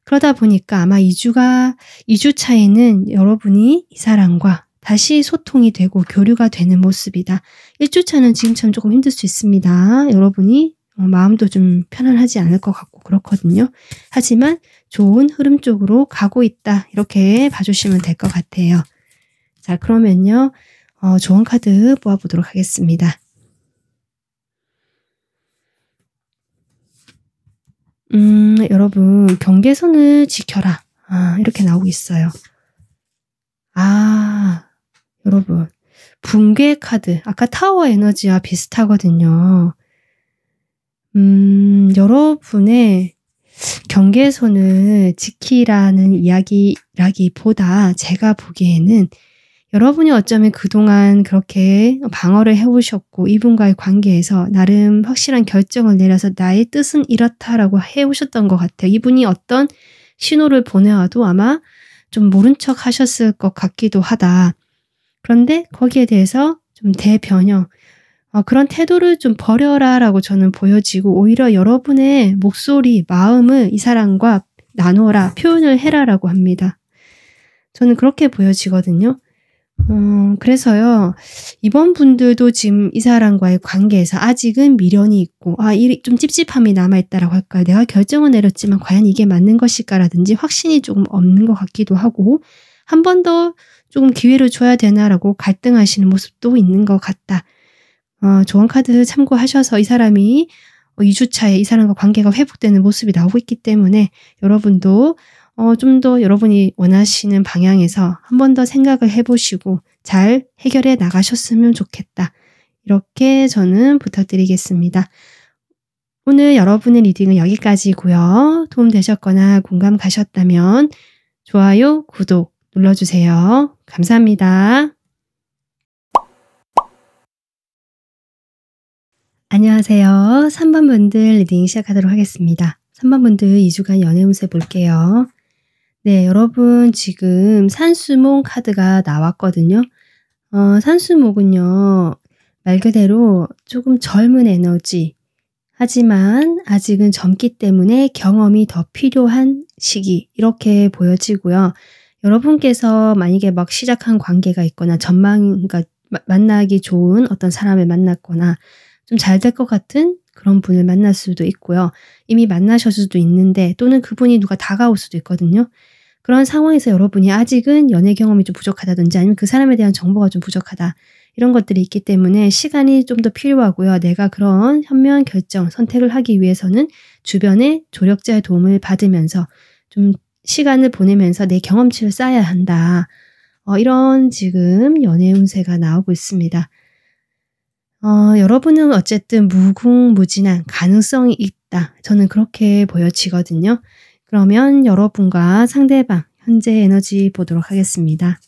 그러다 보니까 아마 2주 차에는 여러분이 이 사람과 다시 소통이 되고 교류가 되는 모습이다. 1주 차는 지금처럼 조금 힘들 수 있습니다. 여러분이 마음도 좀 편안하지 않을 것 같고 그렇거든요. 하지만 좋은 흐름 쪽으로 가고 있다. 이렇게 봐주시면 될 것 같아요. 자, 그러면요. 좋은 카드 뽑아보도록 하겠습니다. 여러분 경계선을 지켜라. 이렇게 나오고 있어요. 여러분 붕괴 카드 아까 타워 에너지와 비슷하거든요. 여러분의 경계선을 지키라는 이야기라기보다 제가 보기에는 여러분이 어쩌면 그동안 그렇게 방어를 해오셨고 이분과의 관계에서 나름 확실한 결정을 내려서 나의 뜻은 이렇다라고 해오셨던 것 같아요. 이분이 어떤 신호를 보내와도 아마 좀 모른 척 하셨을 것 같기도 하다. 그런데 거기에 대해서 좀 대변형, 그런 태도를 좀 버려라라고 저는 보여지고 오히려 여러분의 목소리, 마음을 이 사람과 나누어라, 표현을 해라라고 합니다. 저는 그렇게 보여지거든요. 그래서요, 이번 분들도 지금 이 사람과의 관계에서 아직은 미련이 있고, 좀 찝찝함이 남아있다라고 할까요? 내가 결정을 내렸지만 과연 이게 맞는 것일까라든지 확신이 조금 없는 것 같기도 하고, 한 번 더 조금 기회를 줘야 되나라고 갈등하시는 모습도 있는 것 같다. 좋은 카드 참고하셔서 이 사람이 2주차에 이 사람과 관계가 회복되는 모습이 나오고 있기 때문에 여러분도 좀 더 여러분이 원하시는 방향에서 한 번 더 생각을 해보시고 잘 해결해 나가셨으면 좋겠다. 이렇게 저는 부탁드리겠습니다. 오늘 여러분의 리딩은 여기까지고요. 도움 되셨거나 공감 가셨다면 좋아요, 구독 눌러주세요. 감사합니다. 안녕하세요. 3번 분들 리딩 시작하도록 하겠습니다. 3번 분들 2주간 연애 운세 볼게요. 네, 여러분 지금 산수목 카드가 나왔거든요. 산수목은요, 말 그대로 조금 젊은 에너지, 하지만 아직은 젊기 때문에 경험이 더 필요한 시기, 이렇게 보여지고요. 여러분께서 만약에 막 시작한 관계가 있거나 그러니까 만나기 좋은 어떤 사람을 만났거나 좀 잘 될 것 같은 그런 분을 만날 수도 있고요. 이미 만나셨을 수도 있는데 또는 그분이 누가 다가올 수도 있거든요. 그런 상황에서 여러분이 아직은 연애 경험이 좀 부족하다든지 아니면 그 사람에 대한 정보가 좀 부족하다. 이런 것들이 있기 때문에 시간이 좀 더 필요하고요. 내가 그런 현명한 결정, 선택을 하기 위해서는 주변의 조력자의 도움을 받으면서 좀 시간을 보내면서 내 경험치를 쌓아야 한다. 이런 지금 연애 운세가 나오고 있습니다. 여러분은 어쨌든 무궁무진한 가능성이 있다. 저는 그렇게 보여지거든요. 그러면 여러분과 상대방 현재 에너지 보도록 하겠습니다.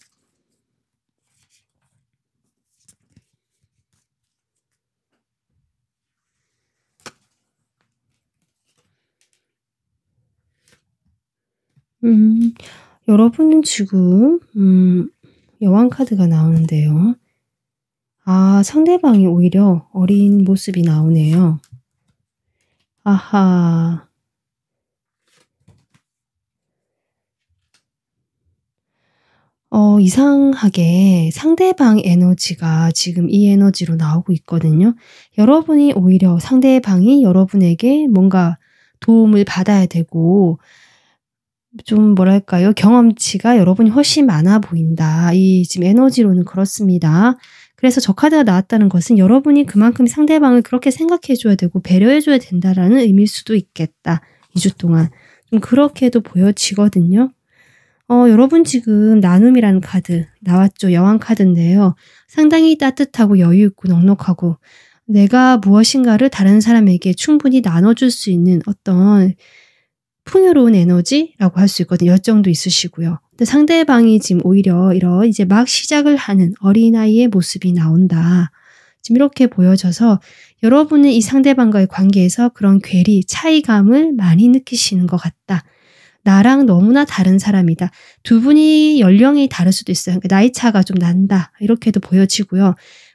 음. 여러분은 지금 여왕 카드가 나오는데요. 아 상대방이 오히려 어린 모습이 나오네요. 아하. 이상하게 상대방 에너지가 지금 이 에너지로 나오고 있거든요. 여러분이 오히려 상대방이 여러분에게 뭔가 도움을 받아야 되고 좀 뭐랄까요? 경험치가 여러분이 훨씬 많아 보인다. 이 지금 에너지로는 그렇습니다. 그래서 저 카드가 나왔다는 것은 여러분이 그만큼 상대방을 그렇게 생각해 줘야 되고 배려해 줘야 된다라는 의미일 수도 있겠다. 2주 동안. 좀 그렇게도 보여지거든요. 여러분 지금 나눔이라는 카드 나왔죠. 여왕 카드인데요. 상당히 따뜻하고 여유 있고 넉넉하고 내가 무엇인가를 다른 사람에게 충분히 나눠줄 수 있는 어떤 풍요로운 에너지라고 할 수 있거든요. 열정도 있으시고요. 근데 상대방이 지금 오히려 이런 이제 막 시작을 하는 어린아이의 모습이 나온다. 지금 이렇게 보여져서 여러분은 이 상대방과의 관계에서 그런 괴리, 차이감을 많이 느끼시는 것 같다. 나랑 너무나 다른 사람이다. 두 분이 연령이 다를 수도 있어요. 그러니까 나이 차가 좀 난다. 이렇게도 보여지고요.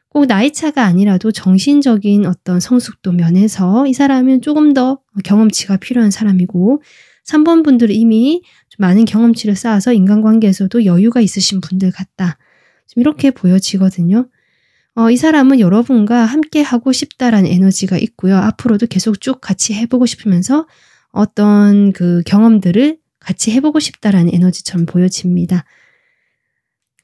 꼭 나이 차가 아니라도 정신적인 어떤 성숙도 면에서 이 사람은 조금 더 경험치가 필요한 사람이고 3번 분들은 이미 좀 많은 경험치를 쌓아서 인간관계에서도 여유가 있으신 분들 같다. 좀 이렇게 보여지거든요. 이 사람은 여러분과 함께 하고 싶다라는 에너지가 있고요. 앞으로도 계속 쭉 같이 해보고 싶으면서 어떤 그 경험들을 같이 해보고 싶다라는 에너지처럼 보여집니다.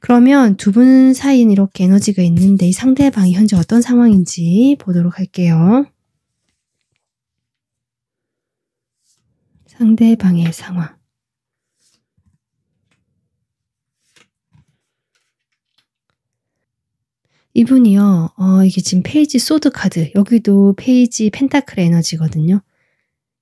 그러면 두 분 사이는 이렇게 에너지가 있는데 이 상대방이 현재 어떤 상황인지 보도록 할게요. 상대방의 상황. 이분이요. 이게 지금 페이지 소드 카드 여기도 페이지 펜타클 에너지거든요.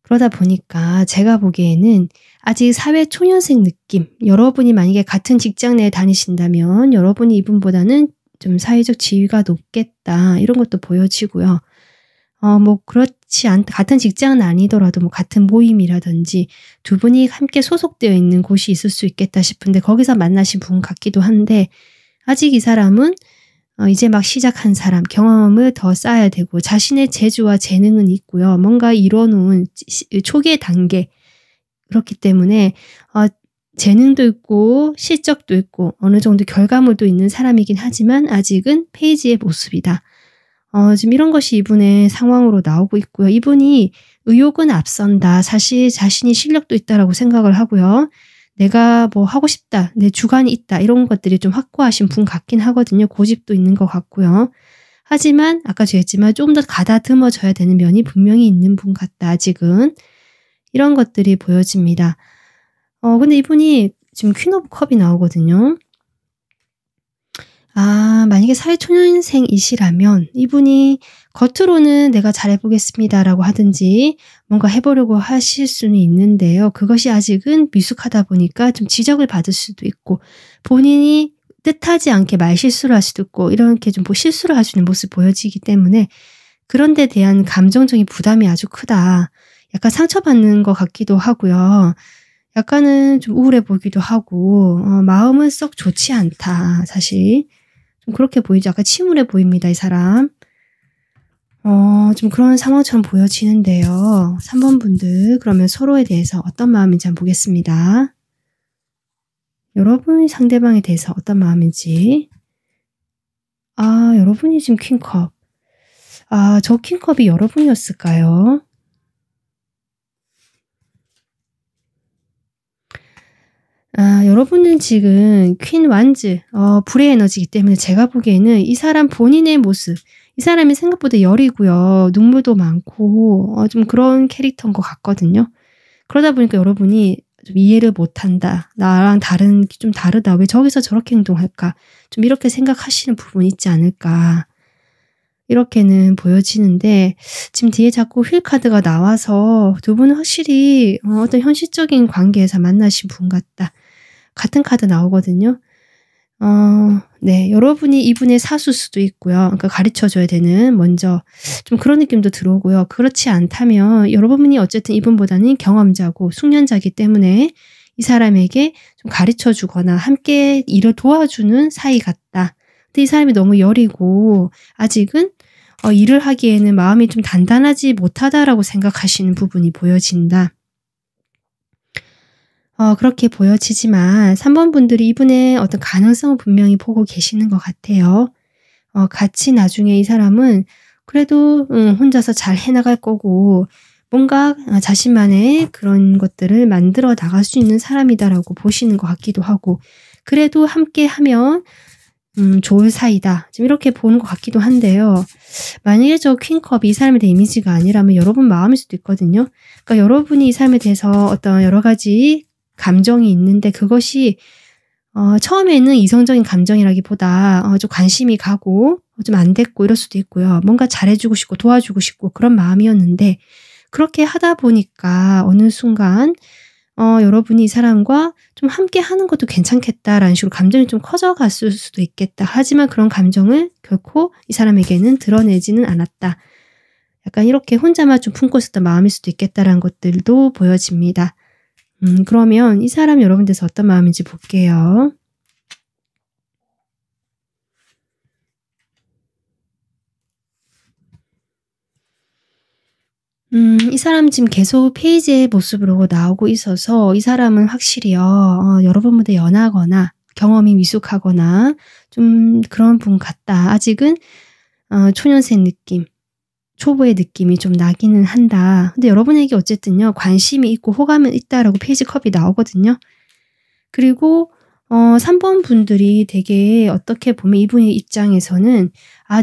그러다 보니까 제가 보기에는 아직 사회 초년생 느낌 여러분이 만약에 같은 직장 내에 다니신다면 여러분이 이분보다는 좀 사회적 지위가 높겠다 이런 것도 보여지고요. 뭐 그렇지 같은 직장은 아니더라도 뭐 같은 모임이라든지 두 분이 함께 소속되어 있는 곳이 있을 수 있겠다 싶은데 거기서 만나신 분 같기도 한데 아직 이 사람은 이제 막 시작한 사람, 경험을 더 쌓아야 되고 자신의 재주와 재능은 있고요. 뭔가 이뤄놓은 초기의 단계 그렇기 때문에 재능도 있고 실적도 있고 어느 정도 결과물도 있는 사람이긴 하지만 아직은 페이지의 모습이다. 지금 이런 것이 이분의 상황으로 나오고 있고요. 이분이 의욕은 앞선다. 사실 자신이 실력도 있다라고 생각을 하고요. 내가 뭐 하고 싶다. 내 주관이 있다. 이런 것들이 좀 확고하신 분 같긴 하거든요. 고집도 있는 것 같고요. 하지만 아까 제가 했지만 조금 더 가다듬어져야 되는 면이 분명히 있는 분 같다. 아직은. 이런 것들이 보여집니다. 근데 이분이 지금 퀸 오브 컵이 나오거든요. 만약에 사회초년생이시라면 이분이 겉으로는 내가 잘해보겠습니다라고 하든지 뭔가 해보려고 하실 수는 있는데요. 그것이 아직은 미숙하다 보니까 좀 지적을 받을 수도 있고 본인이 뜻하지 않게 말실수를 할 수도 있고 이렇게 좀 실수를 하시는 모습 보여지기 때문에 그런 데 대한 감정적인 부담이 아주 크다. 약간 상처받는 것 같기도 하고요. 약간은 좀 우울해 보이기도 하고 마음은 썩 좋지 않다. 사실. 좀 그렇게 보이죠. 약간 침울해 보입니다. 이 사람. 좀 그런 상황처럼 보여지는데요. 3번 분들 그러면 서로에 대해서 어떤 마음인지 한번 보겠습니다. 여러분이 상대방에 대해서 어떤 마음인지. 여러분이 지금 퀸컵. 저 퀸컵이 여러분이었을까요? 여러분은 지금 퀸 완즈, 불의 에너지이기 때문에 제가 보기에는 이 사람 본인의 모습, 이 사람이 생각보다 여리고요. 눈물도 많고 좀 그런 캐릭터인 것 같거든요. 그러다 보니까 여러분이 좀 이해를 못한다. 나랑 좀 다르다. 왜 저기서 저렇게 행동할까? 좀 이렇게 생각하시는 부분이 있지 않을까. 이렇게는 보여지는데 지금 뒤에 자꾸 휠 카드가 나와서 두 분은 확실히 어떤 현실적인 관계에서 만나신 분 같다. 같은 카드 나오거든요. 네. 여러분이 이분의 사수일 수도 있고요. 그러니까 가르쳐줘야 되는 먼저 좀 그런 느낌도 들어오고요. 그렇지 않다면 여러분이 어쨌든 이분보다는 경험자고 숙련자이기 때문에 이 사람에게 좀 가르쳐 주거나 함께 일을 도와주는 사이 같다. 근데 이 사람이 너무 여리고 아직은 일을 하기에는 마음이 좀 단단하지 못하다라고 생각하시는 부분이 보여진다. 그렇게 보여지지만 3번 분들이 이분의 어떤 가능성을 분명히 보고 계시는 것 같아요. 같이 나중에 이 사람은 그래도 혼자서 잘 해나갈 거고 뭔가 자신만의 그런 것들을 만들어 나갈 수 있는 사람이다라고 보시는 것 같기도 하고 그래도 함께 하면 좋을 사이다. 지금 이렇게 보는 것 같기도 한데요. 만약에 저 퀸컵이 이 사람에 대한 이미지가 아니라면 여러분 마음일 수도 있거든요. 그러니까 여러분이 이 사람에 대해서 어떤 여러 가지 감정이 있는데 그것이 처음에는 이성적인 감정이라기보다 좀 관심이 가고 좀 안 됐고 이럴 수도 있고요. 뭔가 잘해주고 싶고 도와주고 싶고 그런 마음이었는데 그렇게 하다 보니까 어느 순간 여러분이 이 사람과 좀 함께 하는 것도 괜찮겠다라는 식으로 감정이 좀 커져갔을 수도 있겠다. 하지만 그런 감정을 결코 이 사람에게는 드러내지는 않았다. 약간 이렇게 혼자만 좀 품고 있었던 마음일 수도 있겠다라는 것들도 보여집니다. 그러면 이 사람 여러분께서 어떤 마음인지 볼게요. 이 사람 지금 계속 페이지의 모습으로 나오고 있어서 이 사람은 확실히요, 여러분보다 연하거나 경험이 미숙하거나 좀 그런 분 같다. 아직은 초년생 느낌, 초보의 느낌이 좀 나기는 한다. 근데 여러분에게 어쨌든요, 관심이 있고 호감은 있다라고 페이지 컵이 나오거든요. 그리고 3번 분들이 되게 어떻게 보면 이분의 입장에서는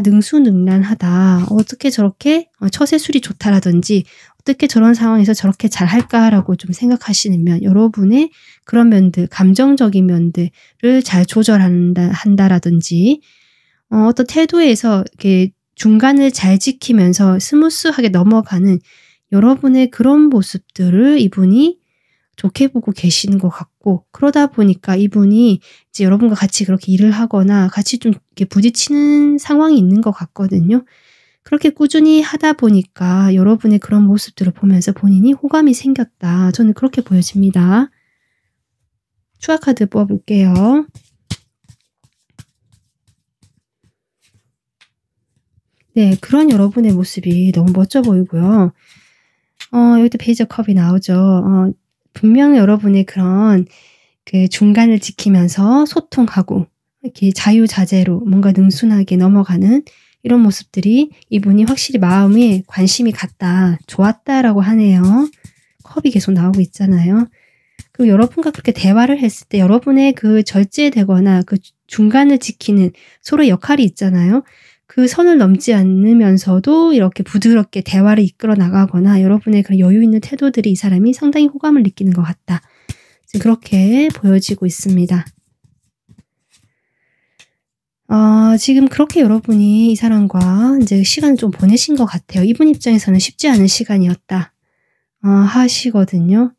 능수능란하다. 어떻게 저렇게 처세술이 좋다라든지 어떻게 저런 상황에서 저렇게 잘할까라고 좀 생각하시면 여러분의 그런 면들, 감정적인 면들을 잘 조절한다라든지 어떤 태도에서 이렇게 중간을 잘 지키면서 스무스하게 넘어가는 여러분의 그런 모습들을 이분이 좋게 보고 계시는 것 같고 그러다 보니까 이분이 이제 여러분과 같이 그렇게 일을 하거나 같이 좀 이렇게 부딪히는 상황이 있는 것 같거든요. 그렇게 꾸준히 하다 보니까 여러분의 그런 모습들을 보면서 본인이 호감이 생겼다. 저는 그렇게 보여집니다. 추가 카드 뽑아볼게요. 네, 그런 여러분의 모습이 너무 멋져 보이고요. 여기도 페이지 컵이 나오죠. 분명히 여러분의 그런 그 중간을 지키면서 소통하고 이렇게 자유자재로 뭔가 능순하게 넘어가는 이런 모습들이 이분이 확실히 마음에 관심이 갔다, 좋았다라고 하네요. 컵이 계속 나오고 있잖아요. 그리고 여러분과 그렇게 대화를 했을 때 여러분의 그 절제되거나 그 중간을 지키는 서로 역할이 있잖아요. 그 선을 넘지 않으면서도 이렇게 부드럽게 대화를 이끌어 나가거나 여러분의 그런 여유 있는 태도들이 이 사람이 상당히 호감을 느끼는 것 같다. 그렇게 보여지고 있습니다. 지금 그렇게 여러분이 이 사람과 이제 시간을 좀 보내신 것 같아요. 이분 입장에서는 쉽지 않은 시간이었다. 하시거든요.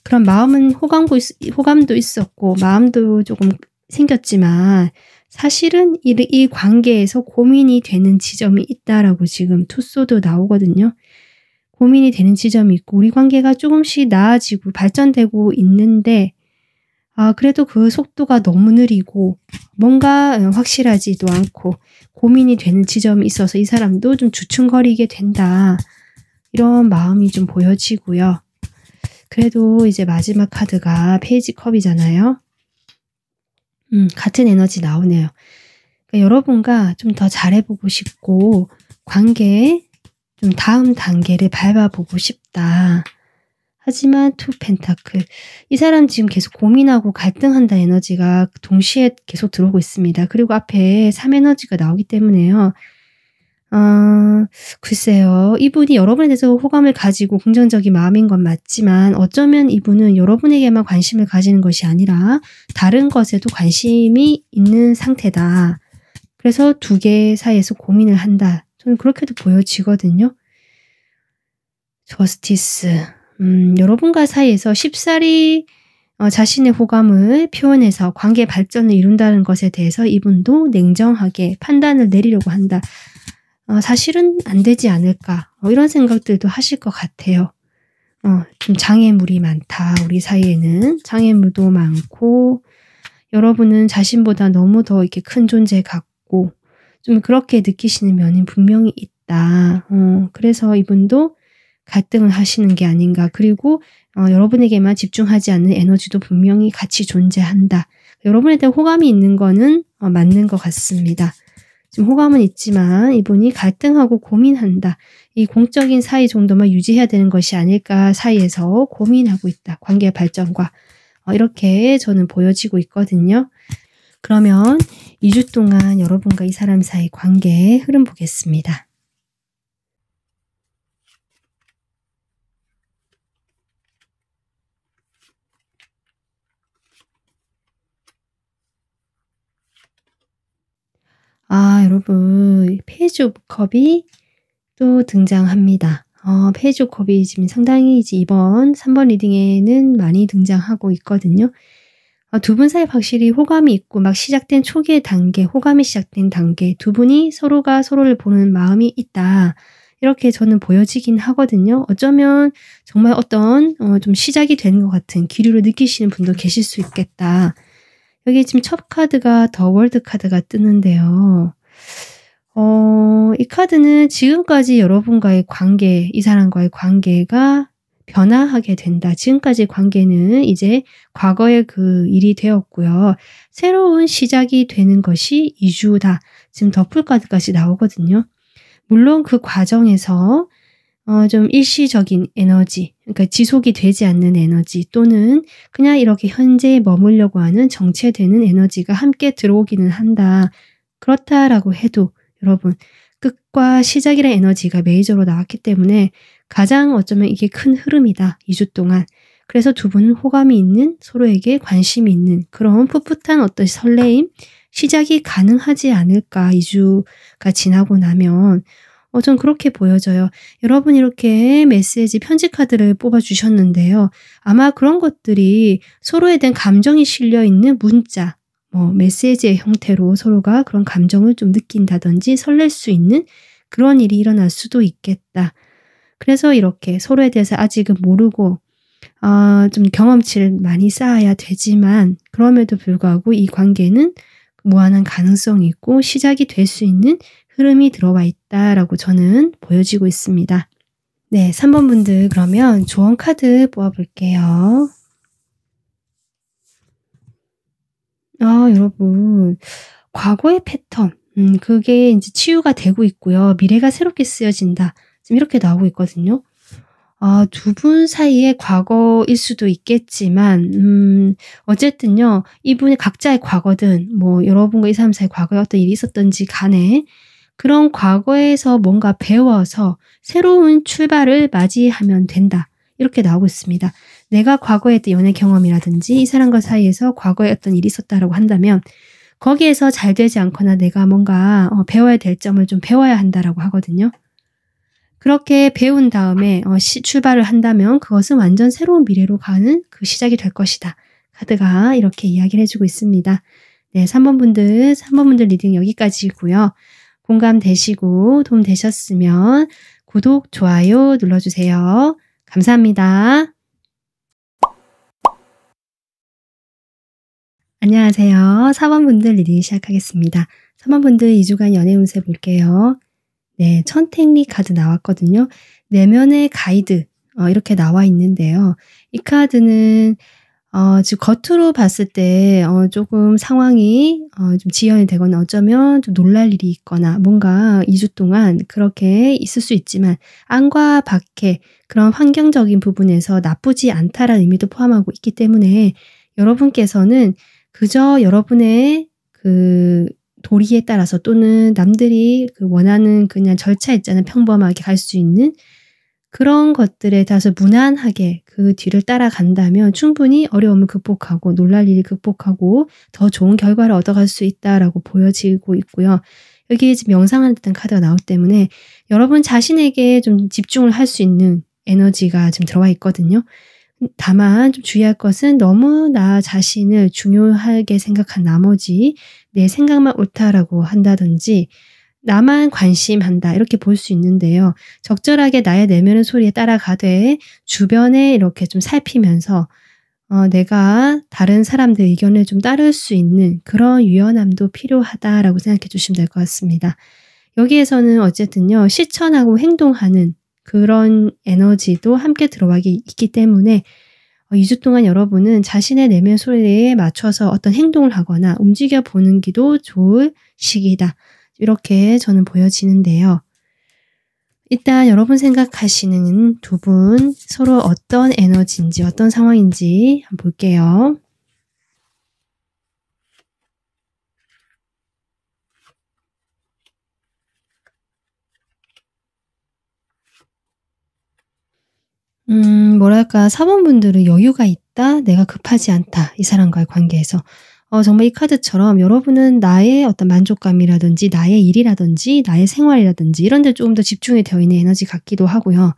그런 마음은 호감도 있었고 마음도 조금 생겼지만 사실은 이 관계에서 고민이 되는 지점이 있다라고 지금 투소도 나오거든요. 고민이 되는 지점이 있고 우리 관계가 조금씩 나아지고 발전되고 있는데 그래도 그 속도가 너무 느리고 뭔가 확실하지도 않고 고민이 되는 지점이 있어서 이 사람도 좀 주춤거리게 된다. 이런 마음이 좀 보여지고요. 그래도 이제 마지막 카드가 페이지 컵이잖아요. 같은 에너지 나오네요. 그러니까 여러분과 좀 더 잘해보고 싶고 관계에 좀 다음 단계를 밟아보고 싶다. 하지만 투 펜타클, 이 사람 지금 계속 고민하고 갈등한다 에너지가 동시에 계속 들어오고 있습니다. 그리고 앞에 3 에너지가 나오기 때문에요. 글쎄요. 이분이 여러분에 대해서 호감을 가지고 긍정적인 마음인 건 맞지만 어쩌면 이분은 여러분에게만 관심을 가지는 것이 아니라 다른 것에도 관심이 있는 상태다. 그래서 두 개 사이에서 고민을 한다. 저는 그렇게도 보여지거든요. 저스티스. 여러분과 사이에서 쉽사리 자신의 호감을 표현해서 관계 발전을 이룬다는 것에 대해서 이분도 냉정하게 판단을 내리려고 한다. 사실은 안 되지 않을까 이런 생각들도 하실 것 같아요. 좀 장애물이 많다. 우리 사이에는 장애물도 많고 여러분은 자신보다 너무 더 이렇게 큰 존재 같고 좀 그렇게 느끼시는 면이 분명히 있다. 그래서 이분도 갈등을 하시는 게 아닌가. 그리고 여러분에게만 집중하지 않는 에너지도 분명히 같이 존재한다. 여러분에 대한 호감이 있는 거는 맞는 것 같습니다. 지금 호감은 있지만 이분이 갈등하고 고민한다. 이 공적인 사이 정도만 유지해야 되는 것이 아닐까 사이에서 고민하고 있다. 관계 발전과 이렇게 저는 보여지고 있거든요. 그러면 2주 동안 여러분과 이 사람 사이 관계의 흐름 보겠습니다. 여러분 페이지 오브 컵이 또 등장합니다. 페이지 오브 컵이 지금 상당히 이제 이번 3번 리딩에는 많이 등장하고 있거든요. 두 분 사이 확실히 호감이 있고 막 시작된 초기의 단계, 호감이 시작된 단계, 두 분이 서로가 서로를 보는 마음이 있다. 이렇게 저는 보여지긴 하거든요. 어쩌면 정말 어떤 좀 시작이 되는 것 같은 기류를 느끼시는 분도 계실 수 있겠다. 여기 지금 첫 카드가 더 월드 카드가 뜨는데요. 이 카드는 지금까지 여러분과의 관계, 이 사람과의 관계가 변화하게 된다. 지금까지 관계는 이제 과거의 그 일이 되었고요. 새로운 시작이 되는 것이 2주다. 지금 더풀 카드까지 나오거든요. 물론 그 과정에서 좀 일시적인 에너지, 그러니까 지속이 되지 않는 에너지 또는 그냥 이렇게 현재에 머물려고 하는 정체되는 에너지가 함께 들어오기는 한다. 그렇다라고 해도 여러분 끝과 시작이라는 에너지가 메이저로 나왔기 때문에 가장 어쩌면 이게 큰 흐름이다. 2주 동안. 그래서 두 분은 호감이 있는 서로에게 관심이 있는 그런 풋풋한 어떤 설레임, 시작이 가능하지 않을까 2주가 지나고 나면 전 그렇게 보여져요. 여러분 이렇게 메시지 편지 카드를 뽑아주셨는데요. 아마 그런 것들이 서로에 대한 감정이 실려있는 문자, 메시지의 형태로 서로가 그런 감정을 좀 느낀다든지 설렐 수 있는 그런 일이 일어날 수도 있겠다. 그래서 이렇게 서로에 대해서 아직은 모르고 좀 경험치를 많이 쌓아야 되지만 그럼에도 불구하고 이 관계는 무한한 가능성이 있고 시작이 될 수 있는 흐름이 들어와 있다라고 저는 보여지고 있습니다. 네, 3번 분들 그러면 조언 카드 뽑아볼게요. 여러분 과거의 패턴 그게 이제 치유가 되고 있고요. 미래가 새롭게 쓰여진다. 지금 이렇게 나오고 있거든요. 두 분 사이의 과거일 수도 있겠지만 어쨌든요. 이분의 각자의 과거든 여러분과 이 사람 사이 과거에 어떤 일이 있었던지 간에 그런 과거에서 뭔가 배워서 새로운 출발을 맞이하면 된다. 이렇게 나오고 있습니다. 내가 과거에 했던 연애 경험이라든지 이 사람과 사이에서 과거에 어떤 일이 있었다라고 한다면 거기에서 잘 되지 않거나 내가 뭔가 배워야 될 점을 좀 배워야 한다라고 하거든요. 그렇게 배운 다음에 출발을 한다면 그것은 완전 새로운 미래로 가는 그 시작이 될 것이다. 카드가 이렇게 이야기를 해주고 있습니다. 네, 3번 분들 리딩 여기까지고요. 공감되시고 도움 되셨으면 구독, 좋아요 눌러주세요. 감사합니다. 안녕하세요. 4번 분들 리딩 시작하겠습니다. 3번 분들 2주간 연애 운세 볼게요. 네, 천택리 카드 나왔거든요. 내면의 가이드 이렇게 나와 있는데요. 이 카드는 지금 겉으로 봤을 때 조금 상황이 좀 지연이 되거나 어쩌면 좀 놀랄 일이 있거나 뭔가 2주 동안 그렇게 있을 수 있지만 안과 밖에 그런 환경적인 부분에서 나쁘지 않다라는 의미도 포함하고 있기 때문에 여러분께서는 그저 여러분의 그 도리에 따라서 또는 남들이 그 원하는 그냥 절차 있잖아요. 평범하게 갈 수 있는 그런 것들에 따라서 무난하게 그 뒤를 따라간다면 충분히 어려움을 극복하고 놀랄 일을 극복하고 더 좋은 결과를 얻어갈 수 있다라고 보여지고 있고요. 여기에 지금 명상하는 듯한 카드가 나오기 때문에 여러분 자신에게 좀 집중을 할 수 있는 에너지가 지금 들어와 있거든요. 다만 좀 주의할 것은 너무 나 자신을 중요하게 생각한 나머지 내 생각만 옳다라고 한다든지 나만 관심한다 이렇게 볼 수 있는데요. 적절하게 나의 내면의 소리에 따라가되 주변에 이렇게 좀 살피면서 내가 다른 사람들 의견을 좀 따를 수 있는 그런 유연함도 필요하다라고 생각해 주시면 될 것 같습니다. 여기에서는 어쨌든요. 실천하고 행동하는 그런 에너지도 함께 들어와 있기 때문에 2주 동안 여러분은 자신의 내면 소리에 맞춰서 어떤 행동을 하거나 움직여 보는 기도 좋을 시기다. 이렇게 저는 보여지는데요. 일단 여러분 생각하시는 두 분 서로 어떤 에너지인지 어떤 상황인지 한번 볼게요. 뭐랄까, 사모분들은 여유가 있다, 내가 급하지 않다, 이 사람과의 관계에서. 정말 이 카드처럼 여러분은 나의 어떤 만족감이라든지, 나의 일이라든지, 나의 생활이라든지, 이런 데 조금 더 집중이 되어 있는 에너지 같기도 하고요.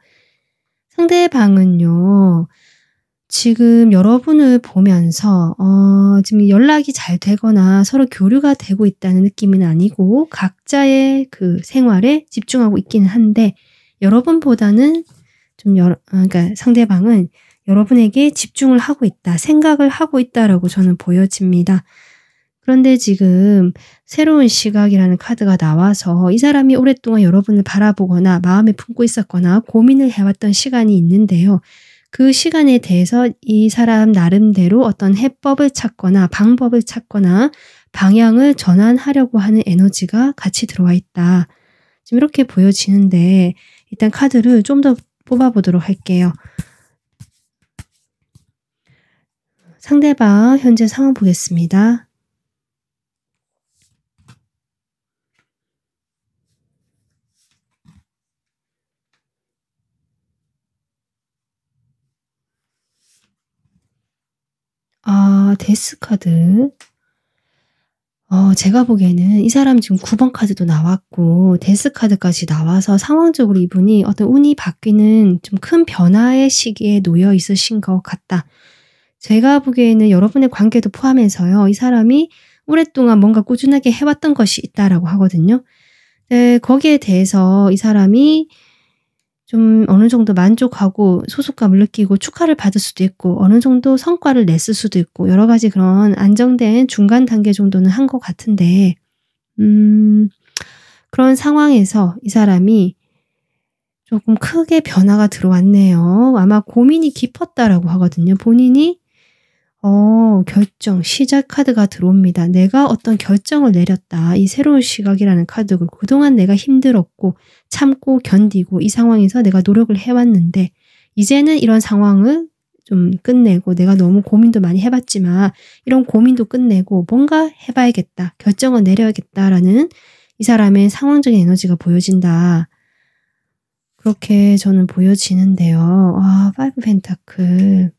상대방은요, 지금 여러분을 보면서, 지금 연락이 잘 되거나 서로 교류가 되고 있다는 느낌은 아니고, 각자의 그 생활에 집중하고 있기는 한데, 여러분보다는 그러니까 상대방은 여러분에게 집중을 하고 있다, 생각을 하고 있다라고 저는 보여집니다. 그런데 지금 새로운 시각이라는 카드가 나와서 이 사람이 오랫동안 여러분을 바라보거나 마음에 품고 있었거나 고민을 해왔던 시간이 있는데요. 그 시간에 대해서 이 사람 나름대로 어떤 해법을 찾거나 방법을 찾거나 방향을 전환하려고 하는 에너지가 같이 들어와 있다. 지금 이렇게 보여지는데 일단 카드를 좀 더 뽑아보도록 할게요. 상대방 현재 상황 보겠습니다. 데스 카드. 제가 보기에는 이 사람 지금 9번 카드도 나왔고 데스 카드까지 나와서 상황적으로 이분이 어떤 운이 바뀌는 좀 큰 변화의 시기에 놓여 있으신 것 같다. 제가 보기에는 여러분의 관계도 포함해서요. 이 사람이 오랫동안 뭔가 꾸준하게 해왔던 것이 있다라고 하거든요. 네, 거기에 대해서 이 사람이 좀 어느 정도 만족하고 소속감을 느끼고 축하를 받을 수도 있고 어느 정도 성과를 냈을 수도 있고 여러 가지 그런 안정된 중간 단계 정도는 한 것 같은데 그런 상황에서 이 사람이 조금 크게 변화가 들어왔네요. 아마 고민이 깊었다라고 하거든요. 본인이 결정, 시작 카드가 들어옵니다. 내가 어떤 결정을 내렸다. 이 새로운 시각이라는 카드고 그동안 내가 힘들었고 참고 견디고 이 상황에서 내가 노력을 해왔는데 이제는 이런 상황을 좀 끝내고 내가 너무 고민도 많이 해봤지만 이런 고민도 끝내고 뭔가 해봐야겠다. 결정을 내려야겠다라는 이 사람의 상황적인 에너지가 보여진다. 그렇게 저는 보여지는데요. 파이브 펜타클.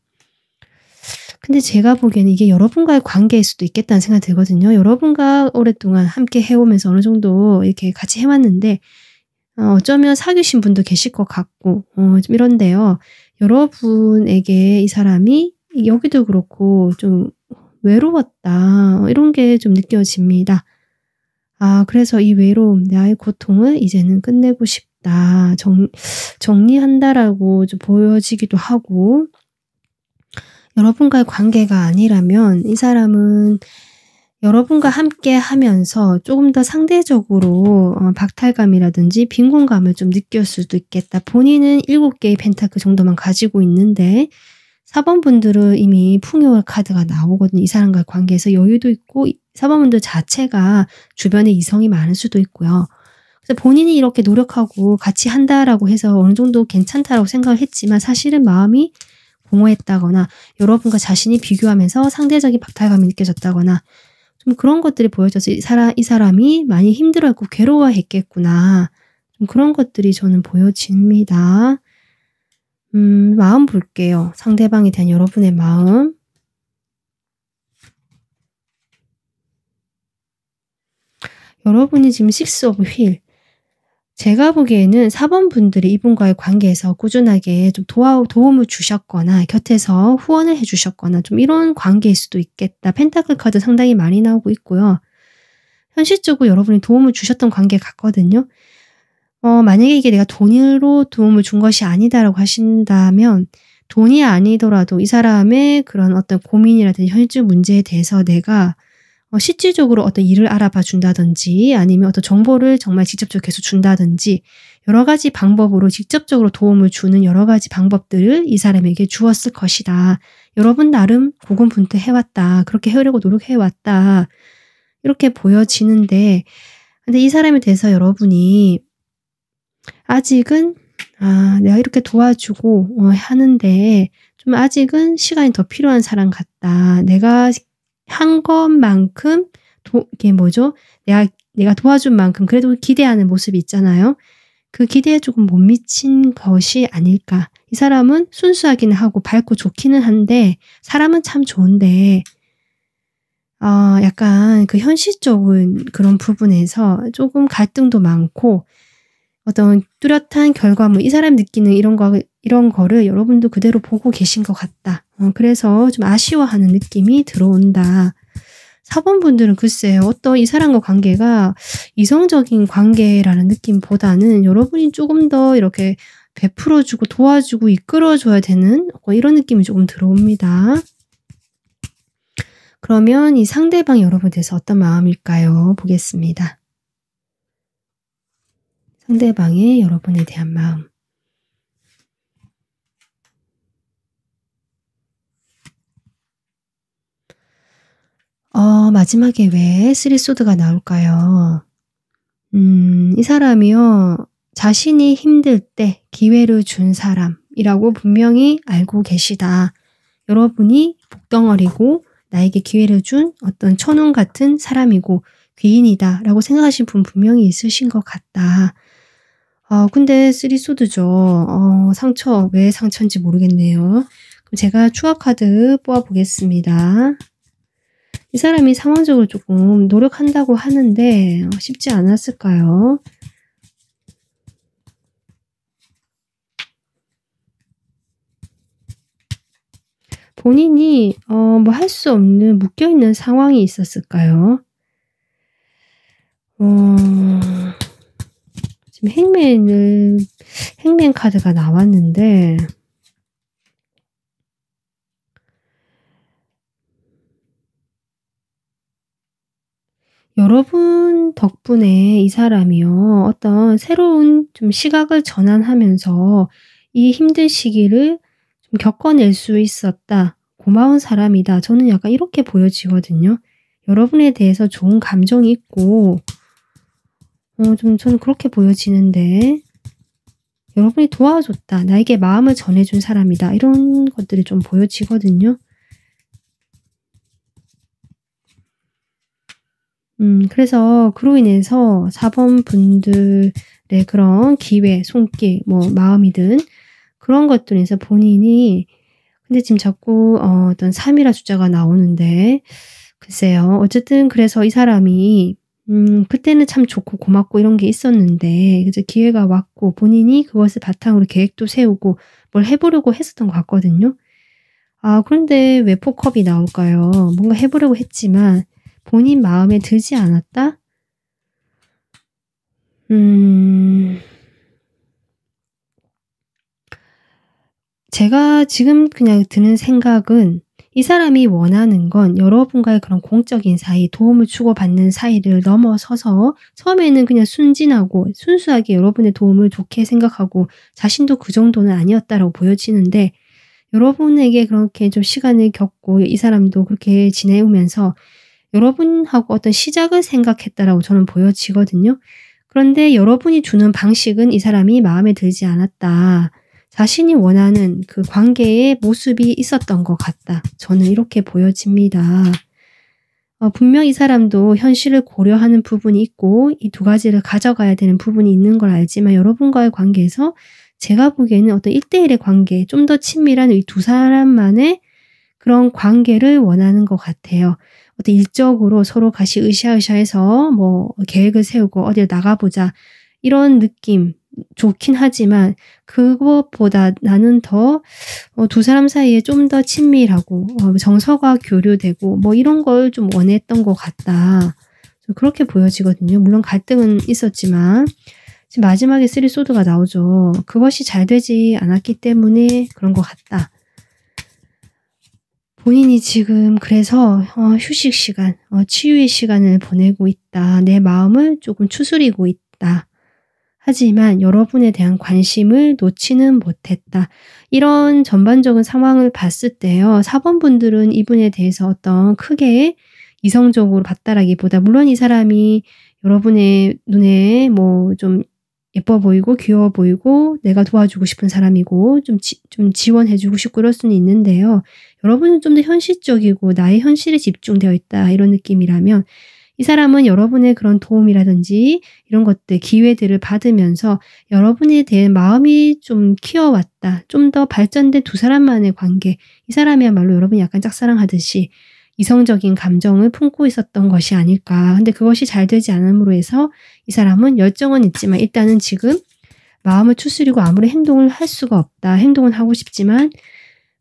근데 제가 보기에는 이게 여러분과의 관계일 수도 있겠다는 생각이 들거든요. 여러분과 오랫동안 함께 해오면서 어느 정도 이렇게 같이 해왔는데 어쩌면 사귀신 분도 계실 것 같고 좀 이런데요. 여러분에게 이 사람이 여기도 그렇고 좀 외로웠다 이런 게 좀 느껴집니다. 그래서 이 외로움, 나의 고통을 이제는 끝내고 싶다. 정리한다라고 좀 보여지기도 하고 여러분과의 관계가 아니라면 이 사람은 여러분과 함께 하면서 조금 더 상대적으로 박탈감이라든지 빈곤감을 좀 느낄 수도 있겠다. 본인은 7개의 펜타클 정도만 가지고 있는데 4번 분들은 이미 풍요 카드가 나오거든요. 이 사람과의 관계에서 여유도 있고 4번 분들 자체가 주변에 이성이 많을 수도 있고요. 그래서 본인이 이렇게 노력하고 같이 한다라고 해서 어느 정도 괜찮다라고 생각을 했지만 사실은 마음이 공허했다거나 여러분과 자신이 비교하면서 상대적인 박탈감이 느껴졌다거나 좀 그런 것들이 보여져서 이 사람이 많이 힘들어했고 괴로워했겠구나. 좀 그런 것들이 저는 보여집니다. 마음 볼게요. 상대방에 대한 여러분의 마음. 여러분이 지금 6 오브 휠. 제가 보기에는 4번 분들이 이분과의 관계에서 꾸준하게 좀 도움을 주셨거나 곁에서 후원을 해주셨거나 좀 이런 관계일 수도 있겠다. 펜타클 카드 상당히 많이 나오고 있고요. 현실적으로 여러분이 도움을 주셨던 관계 같거든요. 만약에 이게 내가 돈으로 도움을 준 것이 아니다라고 하신다면 돈이 아니더라도 이 사람의 그런 어떤 고민이라든지 현실 문제에 대해서 내가 실질적으로 어떤 일을 알아봐 준다든지 아니면 어떤 정보를 정말 직접적으로 계속 준다든지 여러 가지 방법으로 직접적으로 도움을 주는 여러 가지 방법들을 이 사람에게 주었을 것이다. 여러분 나름 고군분투해왔다. 그렇게 하려고 노력해왔다. 이렇게 보여지는데 근데 이 사람에 대해서 여러분이 아직은 내가 이렇게 도와주고 하는데 좀 아직은 시간이 더 필요한 사람 같다. 내가 한 것만큼 이게 뭐죠? 내가 도와준 만큼 그래도 기대하는 모습이 있잖아요. 그 기대에 조금 못 미친 것이 아닐까. 이 사람은 순수하기는 하고 밝고 좋기는 한데 사람은 참 좋은데 약간 그 현실적인 그런 부분에서 조금 갈등도 많고 어떤 뚜렷한 결과물, 이 사람 느끼는 이런 거를 여러분도 그대로 보고 계신 것 같다. 그래서 좀 아쉬워하는 느낌이 들어온다. 4번 분들은 글쎄요, 어떤 이 사람과 관계가 이성적인 관계라는 느낌보다는 여러분이 조금 더 이렇게 베풀어주고 도와주고 이끌어줘야 되는 이런 느낌이 조금 들어옵니다. 그러면 이 상대방이 여러분에 대해서 어떤 마음일까요? 보겠습니다. 상대방의 여러분에 대한 마음. 마지막에 왜 3소드가 나올까요? 이 사람이요. 자신이 힘들 때 기회를 준 사람이라고 분명히 알고 계시다. 여러분이 복덩어리고 나에게 기회를 준 어떤 천운 같은 사람이고 귀인이다 라고 생각하신 분 분명히 있으신 것 같다. 근데 3소드죠. 상처, 왜 상처인지 모르겠네요. 그럼 제가 추억 카드 뽑아보겠습니다. 이 사람이 상황적으로 조금 노력한다고 하는데 쉽지 않았을까요? 본인이 뭐 할 수 없는 묶여있는 상황이 있었을까요? 지금 행맨 카드가 나왔는데 여러분 덕분에 이 사람이요. 어떤 새로운 좀 시각을 전환하면서 이 힘든 시기를 좀 겪어낼 수 있었다. 고마운 사람이다. 저는 약간 이렇게 보여지거든요. 여러분에 대해서 좋은 감정이 있고 저는 그렇게 보여지는데 여러분이 도와줬다. 나에게 마음을 전해준 사람이다. 이런 것들이 좀 보여지거든요. 그래서 그로 인해서 4번 분들의 그런 기회, 손길, 뭐 마음이든 그런 것들에 서 본인이 근데 지금 자꾸 어떤 3이라 숫자가 나오는데 글쎄요. 어쨌든 그래서 이 사람이 그때는 참 좋고 고맙고 이런 게 있었는데 그래서 기회가 왔고 본인이 그것을 바탕으로 계획도 세우고 뭘 해보려고 했었던 것 같거든요. 그런데 왜 포컵이 나올까요? 뭔가 해보려고 했지만 본인 마음에 들지 않았다? 제가 지금 그냥 드는 생각은 이 사람이 원하는 건 여러분과의 그런 공적인 사이, 도움을 주고받는 사이를 넘어서서 처음에는 그냥 순진하고 순수하게 여러분의 도움을 좋게 생각하고 자신도 그 정도는 아니었다라고 보여지는데 여러분에게 그렇게 좀 시간을 겪고 이 사람도 그렇게 지내오면서 여러분하고 어떤 시작을 생각했다라고 저는 보여지거든요. 그런데 여러분이 주는 방식은 이 사람이 마음에 들지 않았다. 자신이 원하는 그 관계의 모습이 있었던 것 같다. 저는 이렇게 보여집니다. 분명 이 사람도 현실을 고려하는 부분이 있고 이 두 가지를 가져가야 되는 부분이 있는 걸 알지만 여러분과의 관계에서 제가 보기에는 어떤 1대1의 관계, 좀 더 친밀한 이 두 사람만의 그런 관계를 원하는 것 같아요. 어떤 일적으로 서로 같이 으쌰으쌰해서 뭐 계획을 세우고 어딜 나가보자 이런 느낌 좋긴 하지만 그것보다 나는 더 두 사람 사이에 좀 더 친밀하고 정서가 교류되고 뭐 이런 걸 좀 원했던 것 같다. 좀 그렇게 보여지거든요. 물론 갈등은 있었지만 지금 마지막에 3 소드가 나오죠. 그것이 잘 되지 않았기 때문에 그런 것 같다. 본인이 지금 그래서 휴식 시간, 치유의 시간을 보내고 있다. 내 마음을 조금 추스리고 있다. 하지만 여러분에 대한 관심을 놓지는 못했다. 이런 전반적인 상황을 봤을 때요. 4번 분들은 이분에 대해서 어떤 크게 이성적으로 봤다라기보다 물론 이 사람이 여러분의 눈에 뭐 좀 예뻐 보이고 귀여워 보이고 내가 도와주고 싶은 사람이고 좀 지원해 주고 싶고 그럴 수는 있는데요. 여러분은 좀 더 현실적이고 나의 현실에 집중되어 있다 이런 느낌이라면 이 사람은 여러분의 그런 도움이라든지 이런 것들 기회들을 받으면서 여러분에 대한 마음이 좀 키워왔다. 좀 더 발전된 두 사람만의 관계. 이 사람이야말로 여러분이 약간 짝사랑하듯이 이성적인 감정을 품고 있었던 것이 아닐까. 근데 그것이 잘 되지 않음으로 해서 이 사람은 열정은 있지만 일단은 지금 마음을 추스리고 아무리 행동을 할 수가 없다. 행동은 하고 싶지만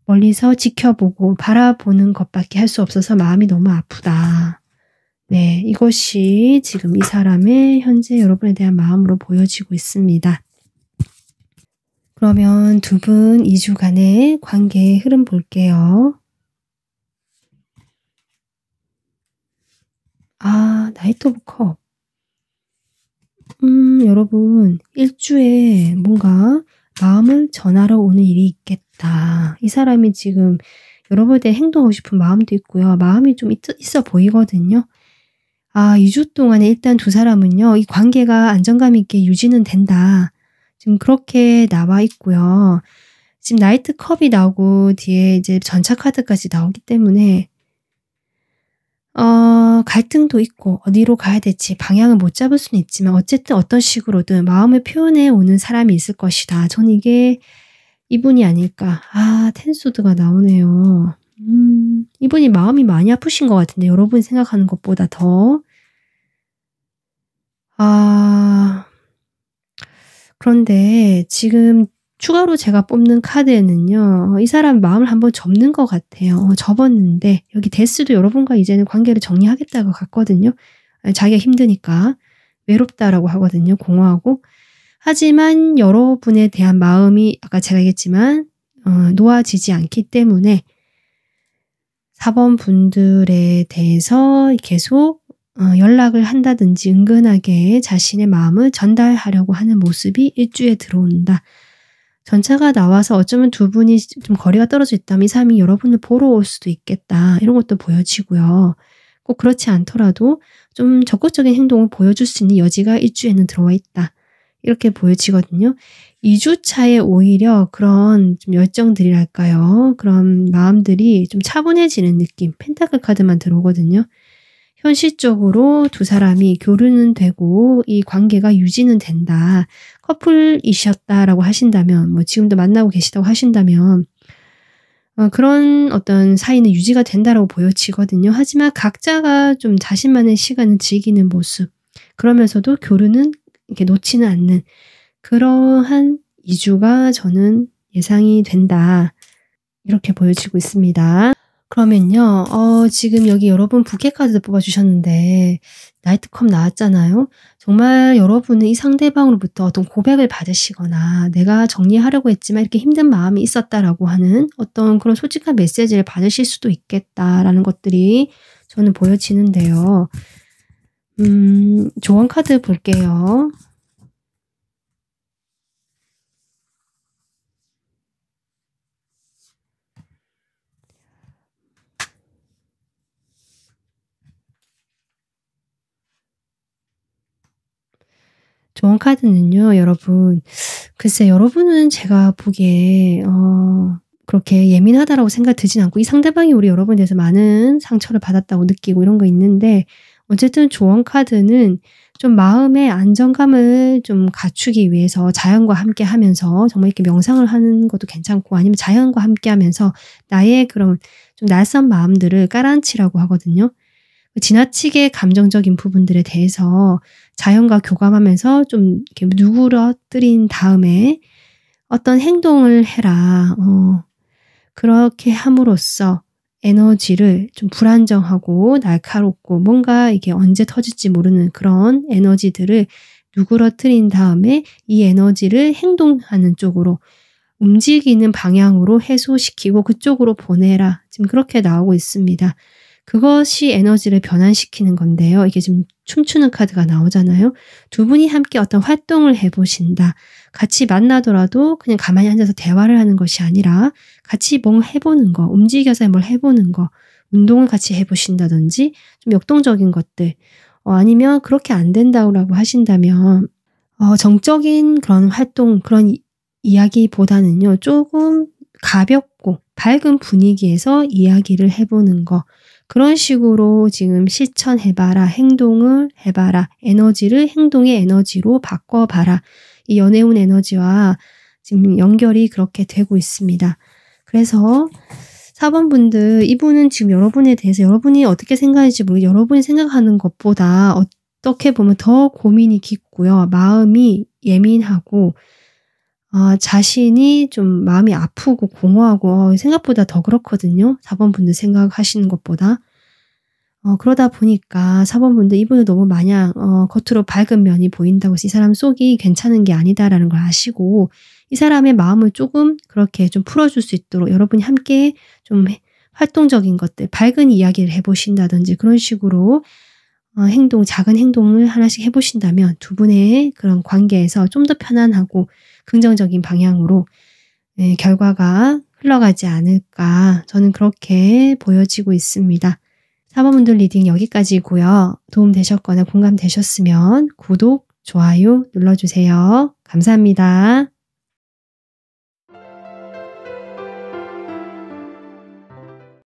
멀리서 지켜보고 바라보는 것밖에 할 수 없어서 마음이 너무 아프다. 네, 이것이 지금 이 사람의 현재 여러분에 대한 마음으로 보여지고 있습니다. 그러면 두 분 2주간의 관계의 흐름 볼게요. 나이트 오브 컵. 여러분 일주에 뭔가 마음을 전하러 오는 일이 있겠다. 이 사람이 지금 여러분에 대해 행동하고 싶은 마음도 있고요. 마음이 좀 있어 보이거든요. 2주 동안에 일단 두 사람은요. 이 관계가 안정감 있게 유지는 된다. 지금 그렇게 나와 있고요. 지금 나이트 컵이 나오고 뒤에 이제 전차 카드까지 나오기 때문에 갈등도 있고 어디로 가야 될지 방향을 못 잡을 수는 있지만 어쨌든 어떤 식으로든 마음을 표현해 오는 사람이 있을 것이다. 전 이게 이분이 아닐까. 텐소드가 나오네요. 이분이 마음이 많이 아프신 것 같은데 여러분이 생각하는 것보다 더. 그런데 지금 추가로 제가 뽑는 카드에는요. 이 사람 마음을 한번 접는 것 같아요. 접었는데 여기 데스도 여러분과 이제는 관계를 정리하겠다고 같거든요. 자기가 힘드니까 외롭다라고 하거든요. 공허하고. 하지만 여러분에 대한 마음이 아까 제가 얘기했지만 놓아지지 않기 때문에 4번 분들에 대해서 계속 연락을 한다든지 은근하게 자신의 마음을 전달하려고 하는 모습이 일주에 들어온다. 전차가 나와서 어쩌면 두 분이 좀 거리가 떨어져 있다면 이 사람이 여러분을 보러 올 수도 있겠다. 이런 것도 보여지고요. 꼭 그렇지 않더라도 좀 적극적인 행동을 보여줄 수 있는 여지가 일주에는 들어와 있다. 이렇게 보여지거든요. 2주 차에 오히려 그런 좀 열정들이랄까요. 그런 마음들이 좀 차분해지는 느낌. 펜타클 카드만 들어오거든요. 현실적으로 두 사람이 교류는 되고 이 관계가 유지는 된다. 커플이셨다라고 하신다면 뭐 지금도 만나고 계시다고 하신다면 그런 어떤 사이는 유지가 된다라고 보여지거든요. 하지만 각자가 좀 자신만의 시간을 즐기는 모습 그러면서도 교류는 이렇게 놓지는 않는 그러한 2주가 저는 예상이 된다. 이렇게 보여지고 있습니다. 그러면요. 지금 여기 여러분 부캐 카드도 뽑아주셨는데 나이트컵 나왔잖아요. 정말 여러분은 이 상대방으로부터 어떤 고백을 받으시거나 내가 정리하려고 했지만 이렇게 힘든 마음이 있었다라고 하는 어떤 그런 솔직한 메시지를 받으실 수도 있겠다라는 것들이 저는 보여지는데요. 조언 카드 볼게요. 조언 카드는요. 여러분 글쎄 여러분은 제가 보기에 그렇게 예민하다라고 생각 들진 않고 이 상대방이 우리 여러분에 대해서 많은 상처를 받았다고 느끼고 이런 거 있는데 어쨌든 조언 카드는 좀 마음의 안정감을 좀 갖추기 위해서 자연과 함께 하면서 정말 이렇게 명상을 하는 것도 괜찮고 아니면 자연과 함께 하면서 나의 그런 좀 낯선 마음들을 깔아앉히라고 하거든요. 지나치게 감정적인 부분들에 대해서 자연과 교감하면서 좀 이렇게 누그러뜨린 다음에 어떤 행동을 해라. 그렇게 함으로써 에너지를 좀 불안정하고 날카롭고 뭔가 이게 언제 터질지 모르는 그런 에너지들을 누그러뜨린 다음에 이 에너지를 행동하는 쪽으로 움직이는 방향으로 해소시키고 그쪽으로 보내라. 지금 그렇게 나오고 있습니다. 그것이 에너지를 변환시키는 건데요. 이게 지금 춤추는 카드가 나오잖아요. 두 분이 함께 어떤 활동을 해보신다. 같이 만나더라도 그냥 가만히 앉아서 대화를 하는 것이 아니라 같이 뭔가 해보는 거, 움직여서 뭘 해보는 거, 운동을 같이 해보신다든지 좀 역동적인 것들, 아니면 그렇게 안 된다고 하신다면 정적인 그런 활동, 그런 이야기보다는요. 조금 가볍고 밝은 분위기에서 이야기를 해보는 거, 그런 식으로 지금 실천해봐라, 행동을 해봐라, 에너지를 행동의 에너지로 바꿔봐라. 이 연애운 에너지와 지금 연결이 그렇게 되고 있습니다. 그래서 4번 분들, 이분은 지금 여러분에 대해서 여러분이 어떻게 생각할지 모르겠어요. 여러분이 생각하는 것보다 어떻게 보면 더 고민이 깊고요. 마음이 예민하고 자신이 좀 마음이 아프고 공허하고 생각보다 더 그렇거든요. 4번 분들 생각하시는 것보다. 그러다 보니까 4번 분들 이분은 너무 마냥 겉으로 밝은 면이 보인다고 해서 이 사람 속이 괜찮은 게 아니다라는 걸 아시고 이 사람의 마음을 조금 그렇게 좀 풀어줄 수 있도록 여러분이 함께 좀 활동적인 것들, 밝은 이야기를 해보신다든지 그런 식으로 작은 행동을 하나씩 해보신다면 두 분의 그런 관계에서 좀 더 편안하고 긍정적인 방향으로 결과가 흘러가지 않을까 저는 그렇게 보여지고 있습니다. 4번분들 리딩 여기까지고요. 도움되셨거나 공감되셨으면 구독, 좋아요 눌러주세요. 감사합니다.